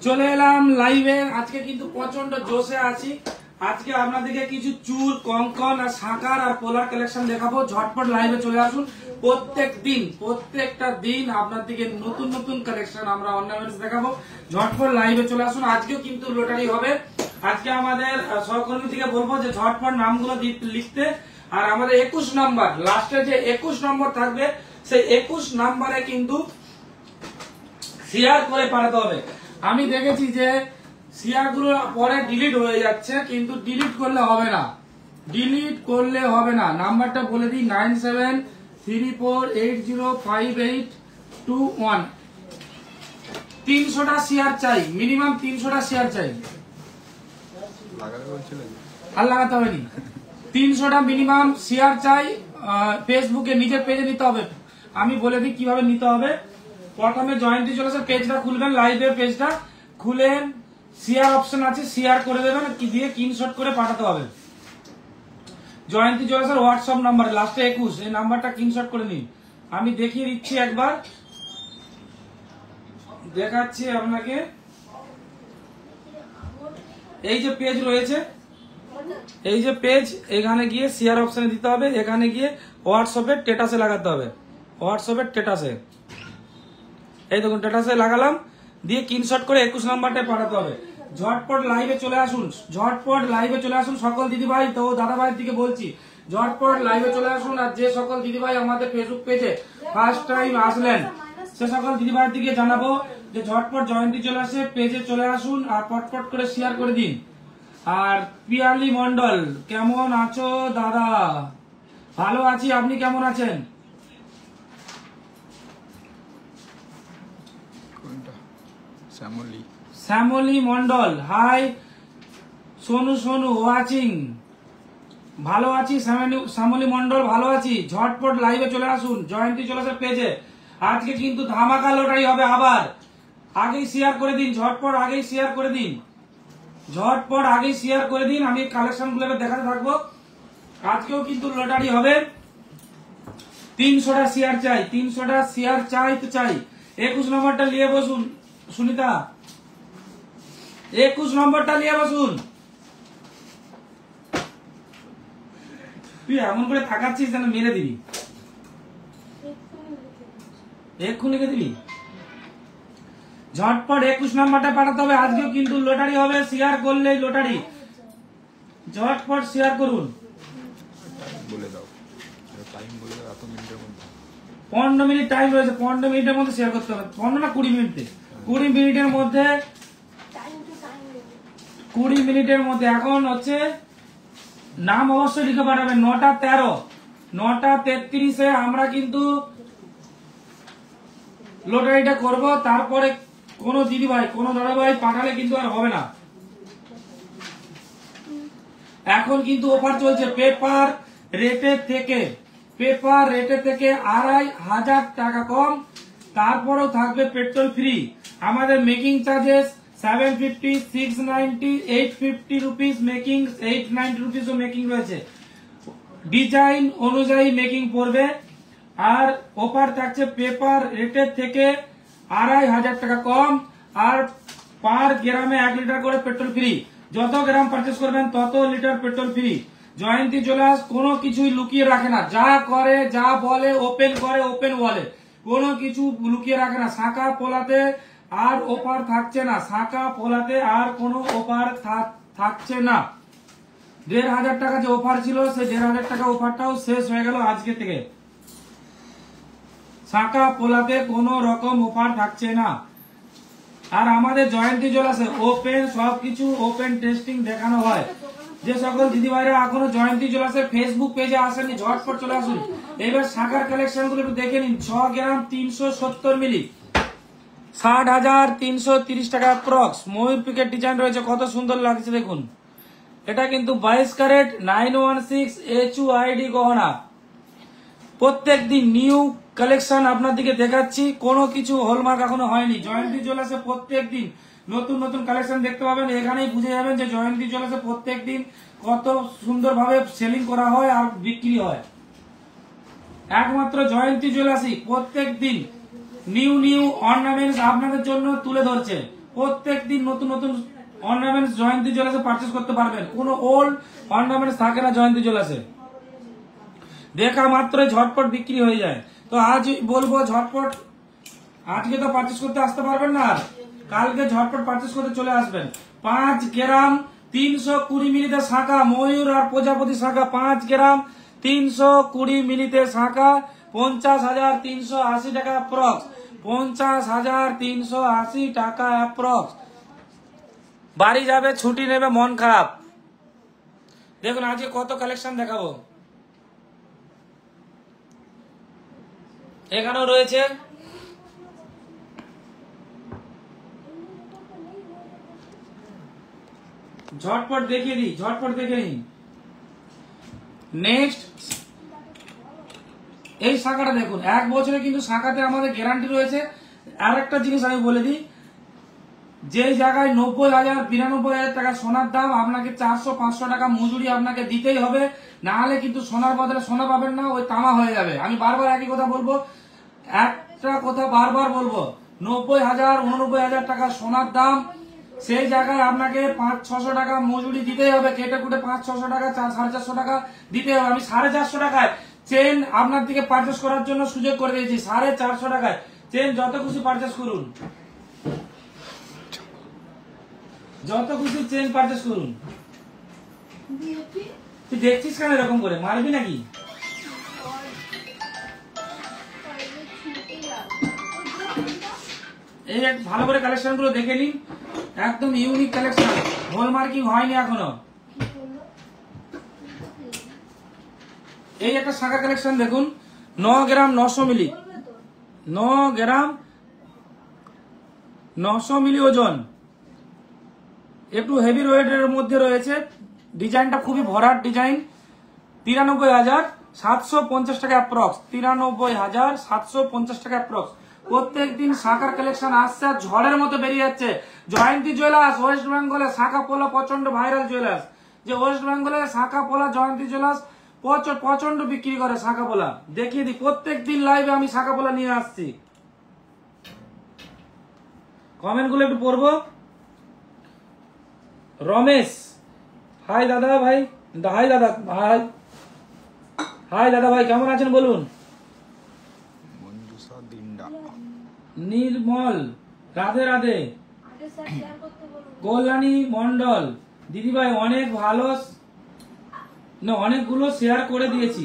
চলে এলাম লাইভে। আজকে কিন্তু প্রচন্ড জোশে আছি। আজকে আপনাদেরকে কিছু চুল, কঙ্কন আর শাঁকার আর পোলার কালেকশন দেখাবো। ঝটপট লাইভে চলে আসুন। প্রত্যেকটা দিন আপনাদেরকে নতুন নতুন কালেকশন আমরা অর্নামেন্টস দেখাবো। ঝটপট লাইভে চলে আসুন। আজকেও কিন্তু লটারি হবে। আজকে আমাদের সহকর্মী থেকে বলবো যে ঝটপট নামগুলো লিখতে, আর আমাদের 21 নম্বর লাস্টে যে 21 নম্বর থাকবে সেই 21 নম্বরে কিন্তু শেয়ার করে পাঠাতে হবে। আমি দেখেছি যে শেয়ার গুলো পরে ডিলিট হয়ে যাচ্ছে, কিন্তু ডিলিট করলে হবে না। নাম্বারটা বলে দিই 9734805821। 300টা শেয়ার চাই, মিনিমাম 300টা শেয়ার চাই। আর লাগাতে হবে নি, 300টা মিনিমাম শেয়ার চাই। ফেসবুকে নিজের পেজে নিতে হবে। আমি বলে দিই কিভাবে নিতে হবে। প্রথমে জয়ন্তী জুয়েলার্সের পেজটা খুলবেন, লাইভের পেজটা খুলেন, শেয়ার অপশন আছে, শেয়ার করে দেবেন, কি দিয়ে স্ক্রিনশট করে পাঠাতে হবে। জয়ন্তী জুয়েলার্সের হোয়াটসঅ্যাপ নাম্বার লাস্টে 21, এই নাম্বারটা স্ক্রিনশট করে নিন। আমি দেখিয়ে দিচ্ছি একবার, দেখাচ্ছি আপনাকে। এই যে পেজ রয়েছে, এই যে পেজ, এখানে গিয়ে শেয়ার অপশনে দিতে হবে। এখানে গিয়ে হোয়াটসঅ্যাপের স্ট্যাটাসে লাগাতে হবে। হোয়াটসঅ্যাপের স্ট্যাটাসে, এই দেখুন স্ট্যাটাসে লাগালাম, দিয়ে স্ক্রিনশট করে 21 নাম্বারটায় পাঠাতে হবে। ঝটপট লাইভে চলে আসুন, ঝটপট লাইভে চলে আসুন সকল দিদিভাই তো দাদা ভাইয়ের দিকে বলছি, ঝটপট লাইভে চলে আসুন। আর যে সকল দিদিভাই আমাদের ফেসবুক পেজে ফার্স্ট টাইম আসলেন সে সকল দিদিভাইয়ের দিকে জানাবো যে ঝটপট জয়ন্তী জুয়েলার্সের পেজে চলে আসুন আর পটপট করে শেয়ার করে দিন। আর পিয়ালি মন্ডল, কেমন আছো দাদা? ভালো আছি, আপনি কেমন আছেন? শ্যামলী মন্ডল, হাই। সোনু ওয়াচিং, ভালো আছি। শ্যামলী মন্ডল, ভালো আছি। ঝটপট লাইভে চলে আসুন জয়ন্তী জুয়েলার্সের পেজে। আজকে কিন্তু ধামাকা লটারি হবে আবার। আগেই শেয়ার করে দিন, ঝটপট আগেই শেয়ার করে দিন, ঝটপট আগেই শেয়ার করে দিন। আমি কালেকশন গুলো দেখাতে থাকবো। আজকেও কিন্তু লটারি হবে। 300টা শেয়ার চাই, 300টা শেয়ার চাই তো চাই। 21 নম্বরটা নিয়ে বসুন সুনিতা, 21 নম্বরটা নিয়ে বসুন। তুই এমন করে থাকাচ্ছিস যেন মেরে দিবি, এক্ষুনি লিখে দিবি। ঝটপট 21 নম্বরটা পাঠাতে হবে। আজকেও কিন্তু লটারি হবে, শেয়ার করলেই লটারি। ঝটপট শেয়ার করুন। বলে দাও টাইম, বলে দাও এত মিনিটের মধ্যে। 15 মিনিট টাইম রয়েছে, 15 মিনিটের মধ্যে শেয়ার করতে হবে। 15 না 20 মিনিটে, 20 মিনিটের মধ্যে, 20 মিনিটের মধ্যে। এখন হচ্ছে নাম অবশ্যই লিখে পাঠাবেন। 9টা 13, 9টা 33-এ আমরা কিন্তু লটারিটা করব। তারপরে কোন দিদিভাই, কোন দাদাভাই পাঠালে কিন্তু আর হবে না। এখন কিন্তু অফার চলছে পেপার রেটের থেকে 2500 টাকা কম। তারপরেও থাকবে পেট্রোল ফ্রি। আমাদের মেকিং চার্জেস 750, 690, 850 রুপিস মেকিং, 890 রুপিসও মেকিং রয়েছে। ডিজাইন অনুযায়ী মেকিং পড়বে। আর অফার থাকছে পেপার রেটের থেকে 2500 টাকা কম। আর পার গ্রামে 1 লিটার করে পেট্রোল ফ্রি। যত গ্রাম পারচেস করবেন তত লিটার পেট্রোল ফ্রি। জয়ন্তী জুয়েলার্স কোনো কিছুই লুকিয়ে রাখে না, যা করে যা বলে ওপেন করে, ওপেন বলে, কোনো কিছু লুকিয়ে রাখে না। শাঁখা পোলাতে আর অফার থাকছে না, শাঁখা পোলাতে আর কোনো অফার থাকছে না। 1500 টাকা যে অফার ছিল সেই 1500 টাকা অফারটাও শেষ হয়ে গেল আজকে থেকে। শাঁখা পোলাতে কোনো রকম অফার থাকছে না। আর আমাদের জয়ন্তী জুয়েলার্সে ওপেন সবকিছু, ওপেন টেস্টিং দেখানো হয়। যে সকল দিদিভাইরা এখনো জয়ন্তী জুয়েলার্সের ফেসবুক পেজে আসেননি ঝটপট চলে আসুন। এবার শাখার কালেকশন গুলো একটু দেখে নিন। 6 গ্রাম 370 মিলি, 60,330 টাকা অ্যাপ্রক্স। ময়ূর পিকের ডিজাইন রয়েছে, কত সুন্দর লাগছে দেখুন। এটা কিন্তু 22 ক্যারেট 916 HUID গহনা। প্রত্যেক দিন নিউ কালেকশন আপনার দিকে দেখাচ্ছি, কোনো কিছু হলমার্ক এখনো হয়নি। জয়ন্তী জুয়েলার্সে প্রত্যেক দিন নতুন নতুন কালেকশন দেখতে পাবেন। এখানেই বুঝে যাবেন যে জয়ন্তী জুয়েলার্সে প্রত্যেক দিন কত সুন্দরভাবে সেলিং করা হয় আর বিক্রি হয়। একমাত্র জয়ন্তী জুয়েলার্সই প্রত্যেক দিন নিউ নিউ অর্নামেন্টস আপনাদের জন্য তুলে ধরছে। প্রত্যেকদিন নতুন নতুন অর্নামেন্টস জয়ন্তী জুয়েলার্সে পারচেজ করতে পারবেন। কোনো ওল্ড অর্নামেন্টস থাকে না জয়ন্তী জুয়েলার্সে, দেখা মাত্রই ঝটপট বিক্রি হয়ে যায়। তো আজ বলবো ঝটপট, আজকে তো পারচেজ করতে আসতে পারবেন না, কালকে ঝটপট পারচেজ করতে চলে আসবেন। 5 গ্রাম 320 মিলিতে শাঁখা ময়ূর আর প্রজাপতি শাঁখা, 5 গ্রাম 320 মিলিতে শাঁখা 50,380 টাকা অ্যাপ্রক্স, 50,380 টাকা অ্যাপ্রক্স। বাড়ি যাবে, ছুটি নেবে, মন খারাপ। দেখুন আজকে কত কালেকশন দেখাবো। এখানেও রয়েছে ঝটপট দেখিয়ে দিই, ঝটপট দেখে নিন। নেক্সট এই শাখাটা দেখুন, 1 বছরে কিন্তু শাখাতে আমাদের গ্যারান্টি রয়েছে। আর একটা জিনিস আমি বলে দিই, যে জায়গায় 90,000 92,000 টাকা সোনার দাম, আপনাকে 400-500 টাকা মজুরি আপনাকে দিতেই হবে, না হলে কিন্তু সোনার বদলে সোনা পাবেন না, ওই তামা হয়ে যাবে। আমি বারবার একই কথা বলবো, একটা কথা বারবার বলবো, 90,000 89,000 টাকা সোনার দাম, সেই জায়গায় আপনাকে 500-600 টাকা মজুরি দিতেই হবে, কেটে কুটে 500-600 টাকা 450 টাকা দিতে হবে। আমি 450 টাকায় চেন আপনার দিকে পারচেস করার জন্য সুযোগ করে দিয়েছি। 450 টাকায় চেন যত খুশি পারচেস করুন, যত খুশি চেন পারচেস করুন। তুই দেখছিস কেন এরকম করে, মারবি নাকি? এই ভালো করে কালেকশন গুলো দেখে নিন, একদম ইউনিক কালেকশন, হলমার্কিং হয়নি এখনো। এই একটা শাখা কালেকশন দেখুন, 9 গ্রাম 900 মিলি, 9 গ্রাম 900 মিলি ওজন, একটু হেভি ওয়েটের মধ্যে রয়েছে। ডিজাইনটা খুবই ভরাট ডিজাইন। 93,750 টাকা অ্যাপ্রক্স, 93,750 টাকা অ্যাপ্রক্স। প্রত্যেক দিন শাখার কালেকশন আসছে আর ঝড়ের মতো বেরিয়ে যাচ্ছে। জয়ন্তী জুয়েলার্স ওয়েস্ট বেঙ্গলে শাখা পোলা প্রচন্ড ভাইরাল জুয়েলার্স, যে ওয়েস্ট বেঙ্গলে শাখা পোলা জয়ন্তী জুয়েলার্স প্রচন্ড বিক্রি করে শাখা পোলা। দেখিয়ে দিই, প্রত্যেক দিন লাইভে আমি শাখা পোলা নিয়ে আসছি। কমেন্ট গুলো একটু পড়বো। রমেশ, হাই দাদা ভাই, হাই দাদা ভাই, হাই দাদা ভাই, কেমন আছেন বলুন। নির্মল, রাধে রাধে। কল্যাণী মন্ডল, দিদি ভাই অনেক ভালো, অনেকগুলো শেয়ার করে দিয়েছি।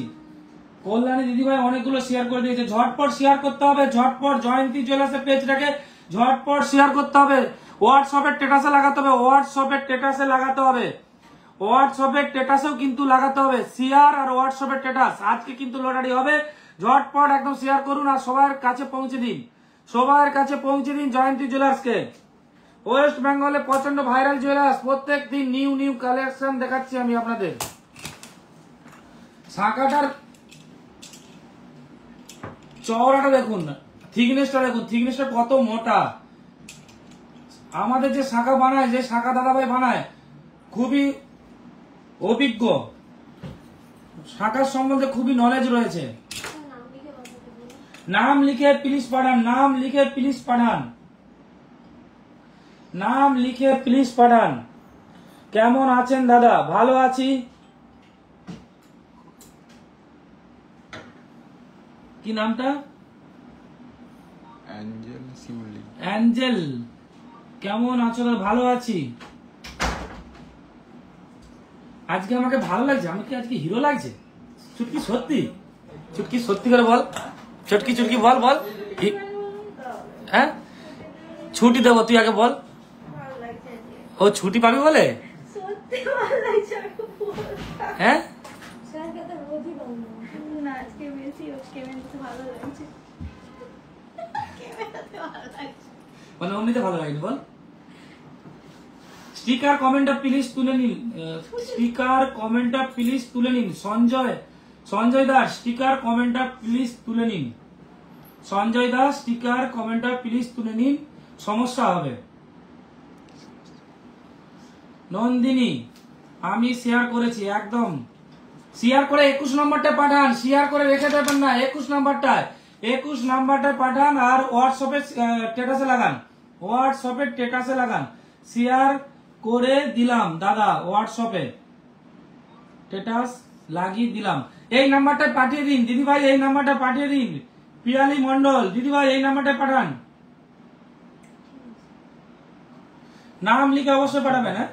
কল্যাণী দিদি ভাই অনেকগুলো শেয়ার করে দিয়েছে। ঝটপট শেয়ার করতে হবে, ঝটপট জয়ন্তী জুয়েলার্সের পেজটাকে ঝটপট শেয়ার করতে হবে। হোয়াটসঅ্যাপের স্ট্যাটাসে লাগাতে হবে, হোয়াটসঅ্যাপের স্ট্যাটাসে লাগাতে হবে, হোয়াটসঅ্যাপের স্ট্যাটাসেও কিন্তু লাগাতে হবে। শেয়ার আর হোয়াটসঅ্যাপের স্ট্যাটাস আজকে কিন্তু লটারি হবে। ঝটপট একদম শেয়ার করুন আর সবার কাছে পৌঁছে দিন, সবার কাছে পৌঁছে দিন জয়ন্তী জুয়েলার্সকে। ওয়েস্ট বেঙ্গলে প্রচন্ড ভাইরাল জুয়েলার্স, প্রত্যেক দিন নিউ নিউ কালেকশন দেখাচ্ছি আমি আপনাদের। শাখাটার চওড়াটা দেখুন, থিকনেসটা দেখুন, থিকনেসটা কত মোটা। আমাদের যে শাখা বানায়, যে শাখা দাদাভাই বানায়, খুবই অভিজ্ঞ, শাখার সম্বন্ধে খুবই নলেজ রয়েছে। নাম লিখে প্লিজ পাঠান, নাম লিখে প্লিজ পাঠান, নাম লিখে প্লিজ পাঠান। কেমন আছেন দাদা? ভালো আছি। কি নামটা? অ্যাঞ্জেল শিউলি। অ্যাঞ্জেল, কেমন আছো? ভালো আছি। আজকে আমাকে ভালো লাগছে, আমাকে আজকে হিরো লাগছে। চুটকি সত্যি, চুটকি সত্যি করে বল, চুটকি চুটকি বল বল। হ্যাঁ ছুটি দেবো, তুই আগে বল। ও ছুটি পাবি বলে? হ্যাঁ মানে অমনিতে ভালো লাগেনি বল। স্টিকার কমেন্টটা প্লিজ তুলে নিন, স্টিকার কমেন্টটা প্লিজ তুলে নিন। সঞ্জয় দাস স্টিকার কমেন্টটা প্লিজ তুলে নিন। সঞ্জয় দাস স্টিকার কমেন্টটা প্লিজ তুলে নিন, সমস্যা হবে। নন্দিনী, আমি শেয়ার করেছি, একদম শেয়ার করে 21 নম্বরটা পাঠান, শেয়ার করে রেখে দেবেন না। 21 নম্বরটায় 21 নাম্বারটা পাঠান আর হোয়াটসঅ্যাপে স্ট্যাটাসে লাগান, হোয়াটসঅ্যাপে স্ট্যাটাসে লাগান। শেয়ার করে দিলাম দাদা, হোয়াটসঅ্যাপে স্ট্যাটাস লাগিয়ে দিলাম। এই নাম্বারটা পাঠিয়ে দিন দিদি ভাই, এই নাম্বারটা পাঠিয়ে দিন। পিয়ালি মন্ডল দিদি ভাই এই নাম্বারটা পাঠান, নাম লিখে অবশ্যই পাঠাবেন। হ্যাঁ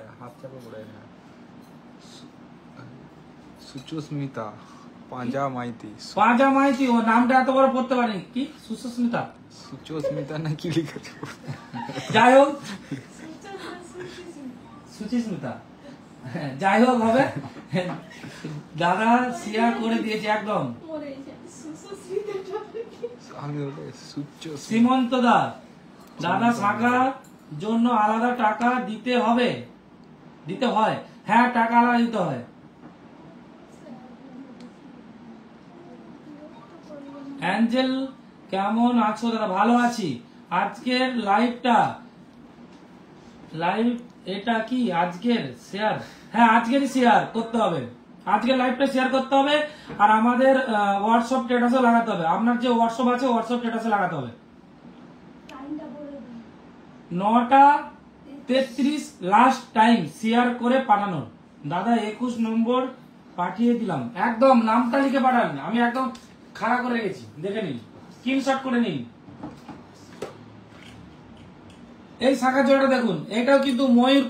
সুস্মিতা পাঁজা মাইতি, পাঁজা মাইতি, ও নামটা এত বড় পড়তে পারেনি কি, সুস্মিতা সুস্মিতা না কি লিখেছে, যাই হোক সুচিস্মিতা, যাই হোক হবে। দাদা শেয়ার করে দিয়েছে একদম। সীমন্ত দা, দাদা শাখা জন্য আলাদা টাকা দিতে হবে, দিতে হয়, হ্যাঁ টাকা আলাদা দিতে হয়। অ্যাঞ্জেল কেমন আছো দাদা? ভালো আছি। আজকের লাইভটা লাইভ এটা কি আজকের শেয়ার? হ্যাঁ আজকেরই শেয়ার করতে হবে, আজকের লাইভটা শেয়ার করতে হবে। আর আমাদের হোয়াটসঅ্যাপ স্ট্যাটাসে লাগাতে হবে, আপনার যে হোয়াটসঅ্যাপ আছে হোয়াটসঅ্যাপ স্ট্যাটাসে লাগাতে হবে। 9:33 লাস্ট টাইম শেয়ার করে পাঠানোর। দাদা 21 নম্বর পাঠিয়ে দিলাম, একদম নামটা লিখে পাঠান, আমি একদম খাড়া করে রেখেছি, দেখে নিন, স্ক্রিনশট করে নিন। এই শাখা জোড়াটা দেখুন, এটাও কিন্তু ময়ূর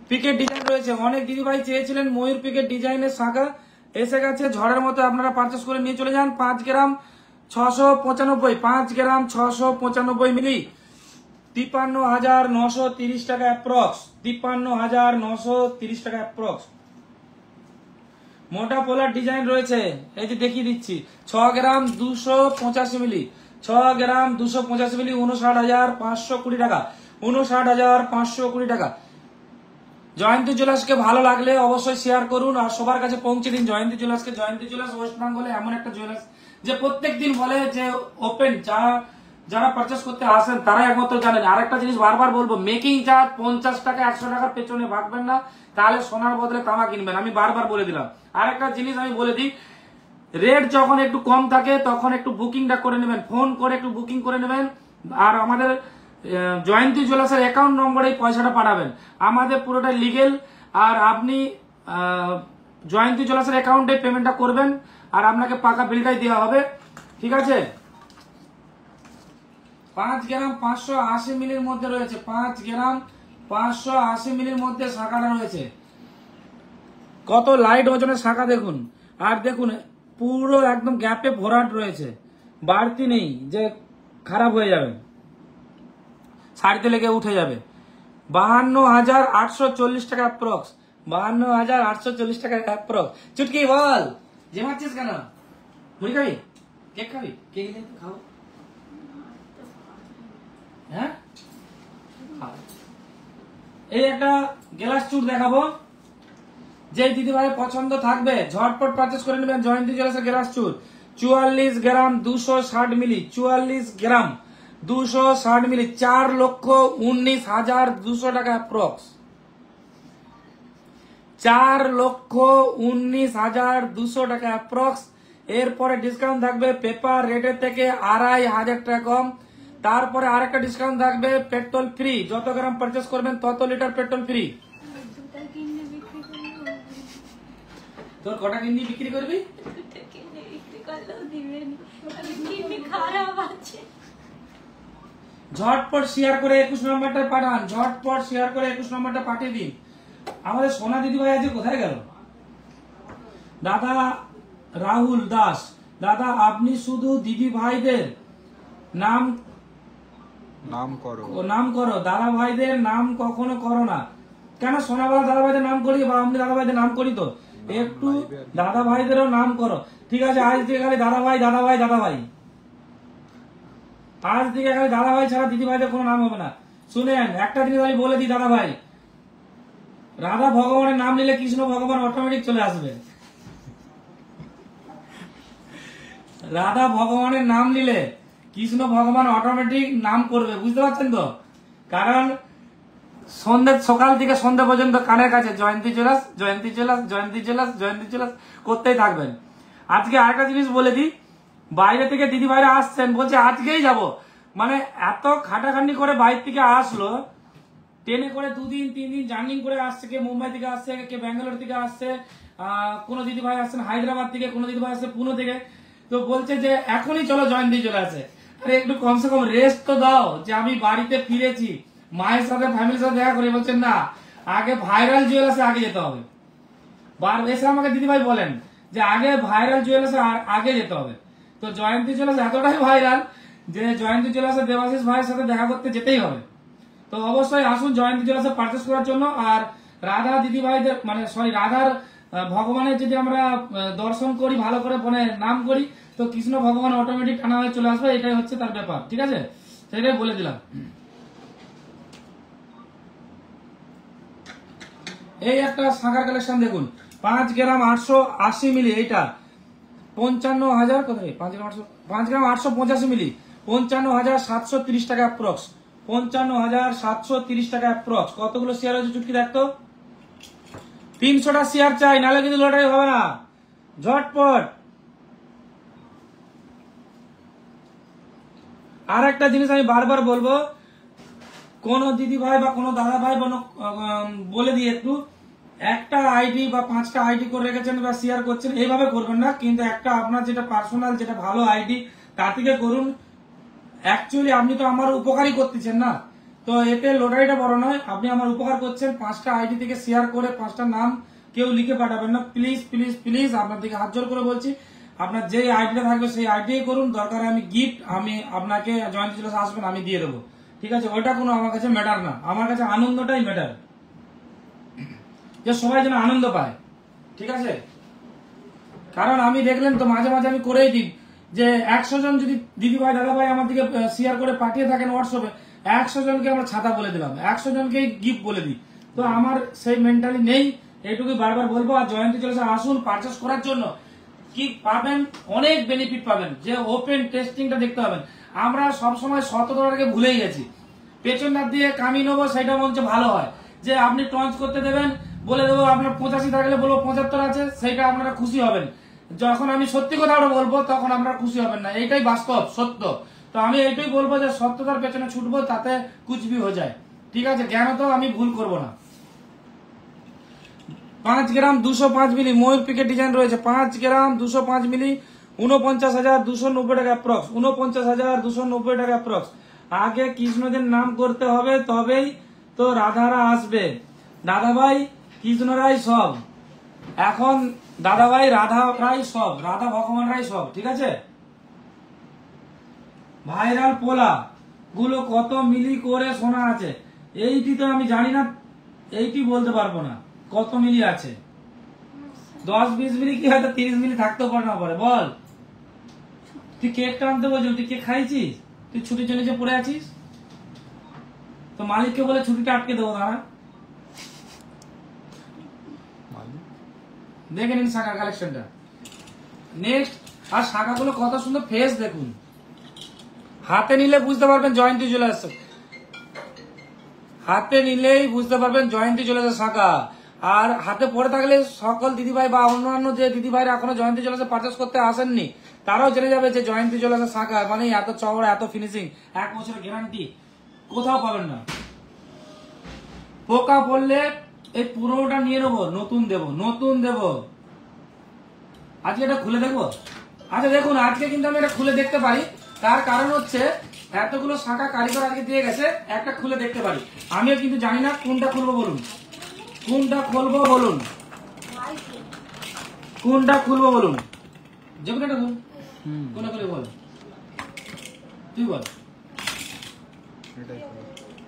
পিকের ডিজাইন রয়েছে। অনেক দিদি ভাই চেয়েছিলেন ময়ূর পিকের ডিজাইনের শাখা, এসে গেছে ঝড়ের মতো, আপনারা পারচেস করে নিয়ে চলে যান। 5 গ্রাম 695, 5 গ্রাম 695 মিলি, 53,930 টাকা অ্যাপ্রক্স, 53,930 টাকা অ্যাপ্রক্স। মোটা পোলার ডিজাইন রয়েছে, এই যে দেখিয়ে দিচ্ছি। 6 গ্রাম 285 মিলি, 6 গ্রাম 285 মিলি, 59,520 টাকা, 59,520 টাকা। জয়ন্তী জুয়েলার্সকে ভালো লাগলে অবশ্যই শেয়ার করুন আর সবার কাছে পৌঁছে দিন জয়ন্তী জুয়েলার্সকে। জয়ন্তী জুয়েলার্স ওয়েস্ট বেঙ্গলে এমন একটা জুয়েলার্স যে প্রত্যেকদিন বলে যে ওপেন, যারা পারচেস করতে আসেন তারাই একমাত্র জানেন। আরেকটা জিনিস বারবার বলবো, মেকিং চার্জ 50 টাকা 100 টাকার পেছনে ভাগবেন না, তাহলে সোনার বদলে তামা কিনবেন, আমি বারবার বলে দিলাম। আরেকটা জিনিস আমি বলে দিই, রেট যখন একটু কম থাকে তখন একটু বুকিংটা করে নেবেন, ফোন করে একটু বুকিং করে নেবেন। আর আমাদের জয়ন্তী জুয়েলার্সের অ্যাকাউন্ট নম্বরে পয়সাটা পাঠাবেন, আমাদের পুরোটা লিগেল। আর আপনি জয়ন্তী জুয়েলার্সের অ্যাকাউন্টে পেমেন্টটা করবেন আর আপনাকে পাকা বিলটাই দেওয়া হবে, ঠিক আছে। 5 গ্রাম 580 মিলির মধ্যে রয়েছে, 5 গ্রাম 580 মিলির মধ্যে শাখাটা রয়েছে। কত লাইট ওজনের শাখা দেখুন, আর দেখুন পুরো একদম গ্যাপে ভরাট রয়েছে, বাড়তি নেই যে খারাপ হয়ে যাবে, শাড়িতে লেগে উঠে যাবে। 52,840 টাকা অ্যাপ্রক্স, 52,840 টাকা অ্যাপ্রক্স। চুটকি বল, জেমাচ্ছিস কেন? মুড়ি খাবি? কেক খাবি? কেক খাবো, হ্যাঁ। এই একটা গ্লাস চুট দেখাবো, যে দিদি ভাই পছন্দ থাকবে ঝটপট পারচেস করে নেবেন জয়ন্তী জুয়েলার্সের গ্লাস চুট। 44 গ্রাম 260 মিলি, 44 গ্রাম 260 মিলি, 4,19,200 টাকা অ্যাপ্রক্স, 4,19,200 টাকা অ্যাপ্রক্স। এরপরে ডিসকাউন্ট থাকবে পেপার রেটের থেকে 2,500 টাকা কম। তারপরে আরেকটা ডিসকাউন্ট থাকবে পেট্রোল ফ্রি, যত গ্রাম পারচেস করবেন তত লিটার পেট্রোল ফ্রি। তোর কটা কিডনি বিক্রি করবি? ঝটপট শেয়ার করে 21 নম্বরটা পাঠান, ঝটপট শেয়ার করে 21 নম্বরটা পাঠিয়ে দিন। আমাদের সোনা দিদি ভাই আজকে কোথায় গেল? দাদা রাহুল দাস, দাদা আপনি শুধু দিদি ভাইদের নাম করো, দাদা ভাইদের নাম কখনো করো না কেন? সোনাবালা দাদা ভাইদের নাম করি বা আমি দাদা ভাইদের নাম করি, তো একটু দাদা ভাইদেরও নাম করো, ঠিক আছে। আজ থেকে খালি দাদা ভাই দাদা ভাই দাদা ভাই, আজ থেকে খালি দাদা ভাই ছাড়া দিদি ভাইদের কোনো নাম হবে না। শুনেন একটা জিনিস আমি বলে দিই, দাদা ভাই রাধা ভগবানের নাম নিলে কৃষ্ণ ভগবান অটোমেটিক চলে আসবে। রাধা ভগবানের নাম নিলে কৃষ্ণ ভগবান অটোমেটিক নাম করবে, বুঝতে পারছেন তো? কারণ সন্ধ্যে সকাল থেকে সন্ধ্যা পর্যন্ত কানের কাছে জয়ন্তী জুয়েলার্স, জয়ন্তী জুয়েলার্স, জয়ন্তী জুয়েলার্স, জয়ন্তী জুয়েলার্স করতেই থাকবেন। আজকে আরেকটা জিনিস বলে দিই, বাইরে থেকে দিদি ভাইরা আসছেন, বলছে আজকেই যাব। মানে এত খাটাখাটনি করে বাইরে থেকে আসলো, ট্রেনে করে 2 দিন 3 দিন জার্নি করে আসছে, কে মুম্বাই থেকে আসছে, কে ব্যাঙ্গালোর থেকে আসছে, কোনো দিদি ভাই আসছেন হায়দ্রাবাদ থেকে, কোনো দিদি ভাই আসছে পুনে থেকে। তো বলছে যে এখনই চলো জয়েন্ট দিয়ে চলে আসে। আরে একটু কমসে কম রেস্ট তো দাও, যে আমি বাড়িতে ফিরেছি, মায়ের সাথে ফ্যামিলির সাথে দেখা করি। বলছেন না, আগে ভাইরাল জুয়েলার্সে আগে যেতে হবে। এসে আমাকে দিদি ভাই বলেন যে আগে ভাইরাল জুয়েলার্সে আগে যেতে হবে। তো জয়ন্তী জুয়েলার্স এতটাই ভাইরাল যে জয়ন্তী জুয়েলার্সে দেবাশিস ভাইয়ের সাথে দেখা করতে যেতেই হবে। তো অবশ্যই আসুন জয়ন্তী জুয়েলার্সে পারচেস করার জন্য। আর রাধা দিদি ভাইদের মানে সরি রাধার ভগবানের যদি আমরা দর্শন করি ভালো করে, মানে নাম করি, তো কৃষ্ণ ভগবান অটোমেটিক টানা হয়ে চলে আসবে। এটাই হচ্ছে তার ব্যাপার, ঠিক আছে? সেটাই বলে দিলাম। এই একটা শাখার কালেকশন দেখুন, 5 গ্রাম 880 মিলি, এইটা 55,000 কোথায়, 5 গ্রাম 885 মিলি 55,730 টাকা অ্যাপ্রক্স, 55,730 টাকা অ্যাপ্রক্স। কতগুলো শেয়ার হয়েছে চুটকি দেখতো? 300টা শেয়ার চাই, নাহলে কিন্তু লটারি হবে না। ঝটপট। আর একটা জিনিস আমি বারবার বলবো, কোন দিদি ভাই বা কোন দাদা ভাই বলে দিয়ে একটু, একটা আইডি বা 5টা আইডি করে রেখেছেন বা শেয়ার করছেন, এইভাবে করবেন না। কিন্তু একটা আপনার যেটা পার্সোনাল, যেটা ভালো আইডি, তার থেকে করুন। অ্যাকচুয়ালি আপনি তো আমার উপকারই করতেছেন না, তো এতে লটারিটা বড় নয়, আপনি আমার উপকার করছেন। 5টা আইডি থেকে শেয়ার করে 5টা নাম কেউ লিখে পাঠাবেন না, প্লিজ প্লিজ প্লিজ, আপনার দিকে হাত জোর করে বলছি। আপনার যে আইডিটা থাকবে সেই আইডি করুন। দরকার আমি গিফট, আমি আপনাকে জয়েন্ট জুয়েলার্স আসবেন আমি দিয়ে দেবো, ঠিক আছে? ওইটা কোনো আমার কাছে ম্যাটার না, আমার কাছে আনন্দটাই ম্যাটার, যে সবাই যেন আনন্দ পায়, ঠিক আছে? কারণ আমি দেখলেন তো মাঝে মাঝে আমি করেই দিই যে 100 জন যদি দিদি ভাই দাদা ভাই আমার দিকে শেয়ার করে পাঠিয়ে থাকেন হোয়াটসঅ্যাপে, 100 জনকে আমরা ছাতা বলে দিলাম, 100 জনকে গিফট বলে দিই। তো আমার সেই মেন্টালি নেই, এইটুকুই বারবার বলবো। আর জয়ন্তী জুয়েলার্সে আসুন পারচেস করার জন্য, কি পাবেন, অনেক বেনিফিট পাবেন। যে ওপেন টেস্টিংটা দেখতে পাবেন। আমরা সবসময় সততাটাকে ভুলেই গেছি, পেছন দাঁত দিয়ে কামিয়ে নেবো, সেটা মনে ভালো হয়। যে আপনি টঞ্চ করতে দেবেন, বলে দেবো আপনার 85 থাকলে বলবো 75 আছে, সেটা আপনারা খুশি হবেন। যখন আমি সত্যি কথাটা বলবো তখন আপনারা খুশি হবেন না, এইটাই বাস্তব সত্য। তো আমি এইটাই বলবো যে সত্যতার পেছনে ছুটবো, তাতে কুচবি হয়ে যায়, ঠিক আছে? জ্ঞান তো আমি ভুল করবো না। 5 গ্রাম 205 মিলি ময়ূর পিকের ডিজাইন রয়েছে, 5 গ্রাম 205 মিলি 49,290 টাকা অ্যাপ্রক্স, 49,290 টাকা অ্যাপ্রক্স। আগে কৃষ্ণদের নাম করতে হবে, তবেই তো রাধারা আসবে। দাদাভাই কৃষ্ণরাই সব, এখন দাদাভাই রাধারাই সব, রাধা ভগবানরাই সব, ঠিক আছে? ভাইরাল পোলা গুলো কত মিলি করে সোনা আছে, এইটি তো আমি জানি না, এইটি বলতে পারবো না কত মিলি আছে। 10-20 মিলি কি হয়তো 30 মিলি থাকতেও পারে না পারে। বল, তুই কেকটা আনতে বলছিস, তুই কেক খাইছিস? তুই ছুটির জন্য যে পড়ে আছিস, তো মালিককে বলে ছুটিটা আটকে দেবো। দাঁড়া, দেখে নিন শাখা কালেকশনটা নেক্সট। আর শাখাগুলো কত সুন্দর ফেস দেখুন, হাতে নিলে বুঝতে পারবেন জয়ন্তী জুয়েলার্স, হাতে নিলেই বুঝতে পারবেন জয়ন্তী জুয়েলার্সের শাখা। আর হাতে পড়ে থাকলে সকল দিদিভাই বা অন্যান্য যে দিদিভাইরা এখনো জয়ন্তী জুয়েলার্সে পারচেস করতে আসেননি, তারাও জেনে যাবে যে জয়ন্তী জুয়েলার্সের শাখা মানে এত চওড়া, এত ফিনিশিং, 1 বছরের গ্যারান্টি কোথাও পাবেন না। পোকা পড়লে এই পুরোটা নিয়ে নেবো, নতুন দেবো, নতুন দেবো। আজকে এটা খুলে দেখবো। আচ্ছা দেখুন, আজকে কিন্তু আমি এটা খুলে দেখতে পারি, তার কারণ হচ্ছে এতগুলো শাখা কারিগর আজকে দিয়ে গেছে, একটা খুলে দেখতে পারি। আমিও কিন্তু জানি না কোনটা খুলবো, বলুন কোনটা খুলবো, বলুন কোনটা খুলবো, বলুন যে কোনো একটা বল, কোনটা খুলে বল, তুই বল।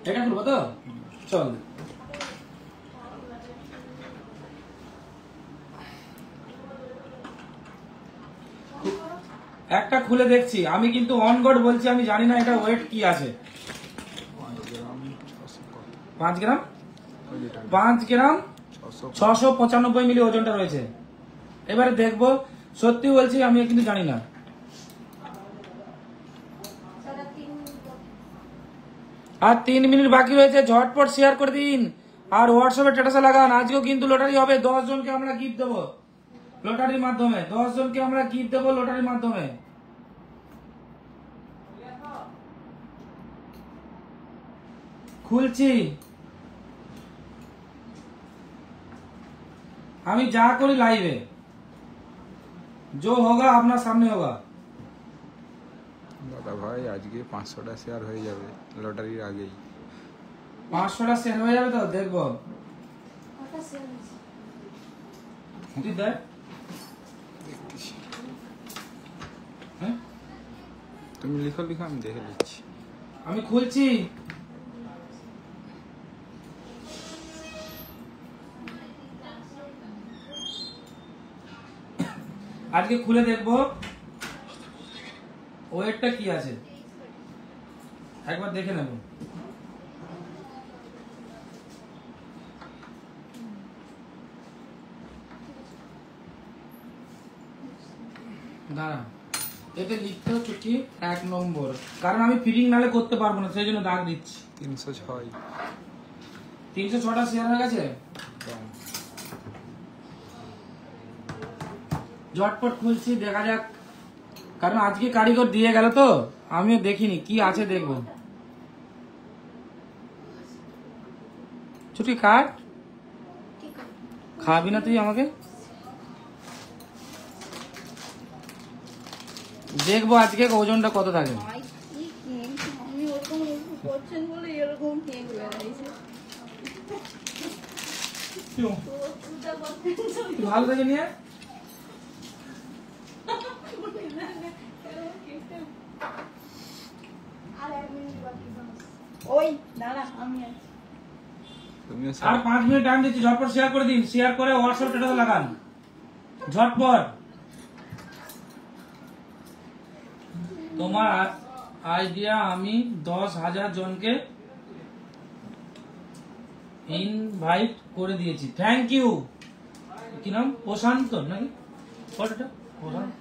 এটা খুলবো তো, চল। একটা খুলে দেখছি, আমি কিন্তু অন গড বলছি, আমি জানি না এটা ওয়েট কি আছে। 5 গ্রাম 695 মিলি ওজনটা রয়েছে। এবারে দেখবো, সত্যি বলছি আমি কিন্তু জানি না। আর 3 মিনিট বাকি রয়েছে, ঝটপট শেয়ার করে দিন আর হোয়াটসঅ্যাপে স্ট্যাটাসে লাগান। আজকেও কিন্তু লটারি হবে, 10 জনকে আমরা গিফট দেবো লটারির মাধ্যমে, 10 জনকে আমরা গিফট দেবো লটারির মাধ্যমে। খুলছি। আমি যা করি লাইভে जो होगा আপনার সামনে होगा। দাদা ভাই আজকে 500টা শেয়ার হয়ে যাবে লটারির আগেই। 500টা শেয়ার হয়ে যাবে তো দেখবো। তুই দেখ। দেখতেছি। হ্যাঁ তুমি লিখো আমি দেখে নিচ্ছি। আমি খুলছি। আজকে খুলে দেখবো ওয়েটটা কি আছে, একবার দেখে নেব। দাঁড়া, এতে লিখতে হচ্ছে কি 1 নম্বর, কারণ আমি ফিটিং নালে করতে পারবো না, সেই জন্য দাগ দিচ্ছি। 306। 306টা শেয়ার হয়ে গেছে। ঝটপট খুলছি, দেখা যাক, কারণ আজকে কারিগর দিয়ে গেল তো আমিও দেখিনি কি আছে, দেখবো। ছুটি কাট, খাবি না তুই আমাকে? দেখবো আজকে ওজনটা কত থাকে। আমি ওরকম করছেন বলে এরকম কেক বেড়াইছে। তুই ভালো থেকে নিয়ে ওই দাঁড়া আমি আছি। তুমিও আর 5 মিনিট টাইম দিচ্ছি, ঝটপট শেয়ার করে দিন, শেয়ার করে হোয়াটসঅ্যাপ স্ট্যাটাসে লাগান ঝটপট। তোমার আইডিয়া আমি 10,000 জনকে ইনভাইট করে দিয়েছি, থ্যাংক ইউ। কি নাম? প্রশান্ত নাকি? কতটা প্রশান্ত?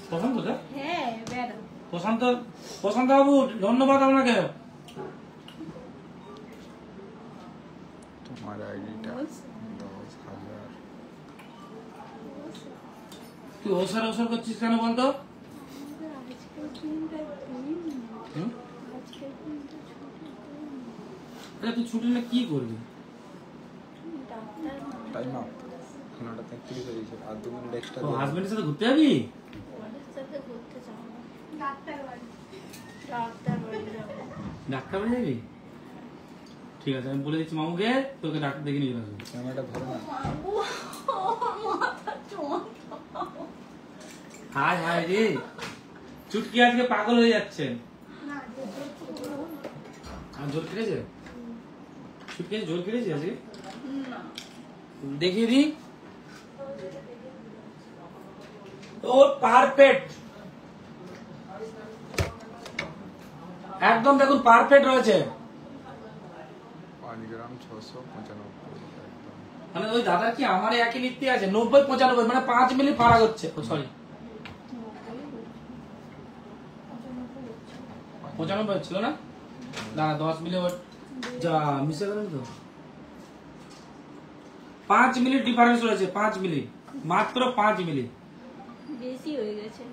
প্রশান্ত দা? হ্যাঁ বেড়া প্রশান্ত, প্রশান্ত বাবু ধন্যবাদ আপনাকে। তোমার আইডিটা 10,000। তুই ওসার ওসার করছিস কেন বলতো? আজকের দিনটা হুম? আজকের দিনটা আরে তুই ছুটি নিলে কি করবি? Doctor time up. 9:33 হয়ে গেছে, আর 2 মিনিট এক্সট্রা। ও হাজবেন্ডের সাথে ঘুরতে যাবি? ওদের সাথে ঘুরতে যাবো। ডাক্তার বাড়ি যাবো। ডাক্তার বাড়ি যাবি? ঠিক আছে, আমি বলে দিচ্ছি মামুকে তোকে ডাক্তার দেখে নিয়ে আসবো। ক্যামেরাটা ধরো না। মাথা চমৎকার। হাই হাই রে, চুটকি আজকে পাগল হয়ে যাচ্ছে। আর জোর কেটেছে? চুটকি জোর কেটেছে আজকে? দেখিয়ে দি। ও পারফেক্ট, একদম দেখুন পারফেক্ট রয়েছে। 5 গ্রাম 695 একদম। মানে ওই দাদা কি আমার একই নিত্যে আছে, 90-95, মানে 5 মিলি ফারাক হচ্ছে। সরি 95 হচ্ছিল না, দাঁড়া 10 মিলি যা মিশে গেল তো। 5 মিলি ডিফারেন্স রয়েছে, 5 মিলি, মাত্র 5 মিলি। বেশি হয়ে গেছে।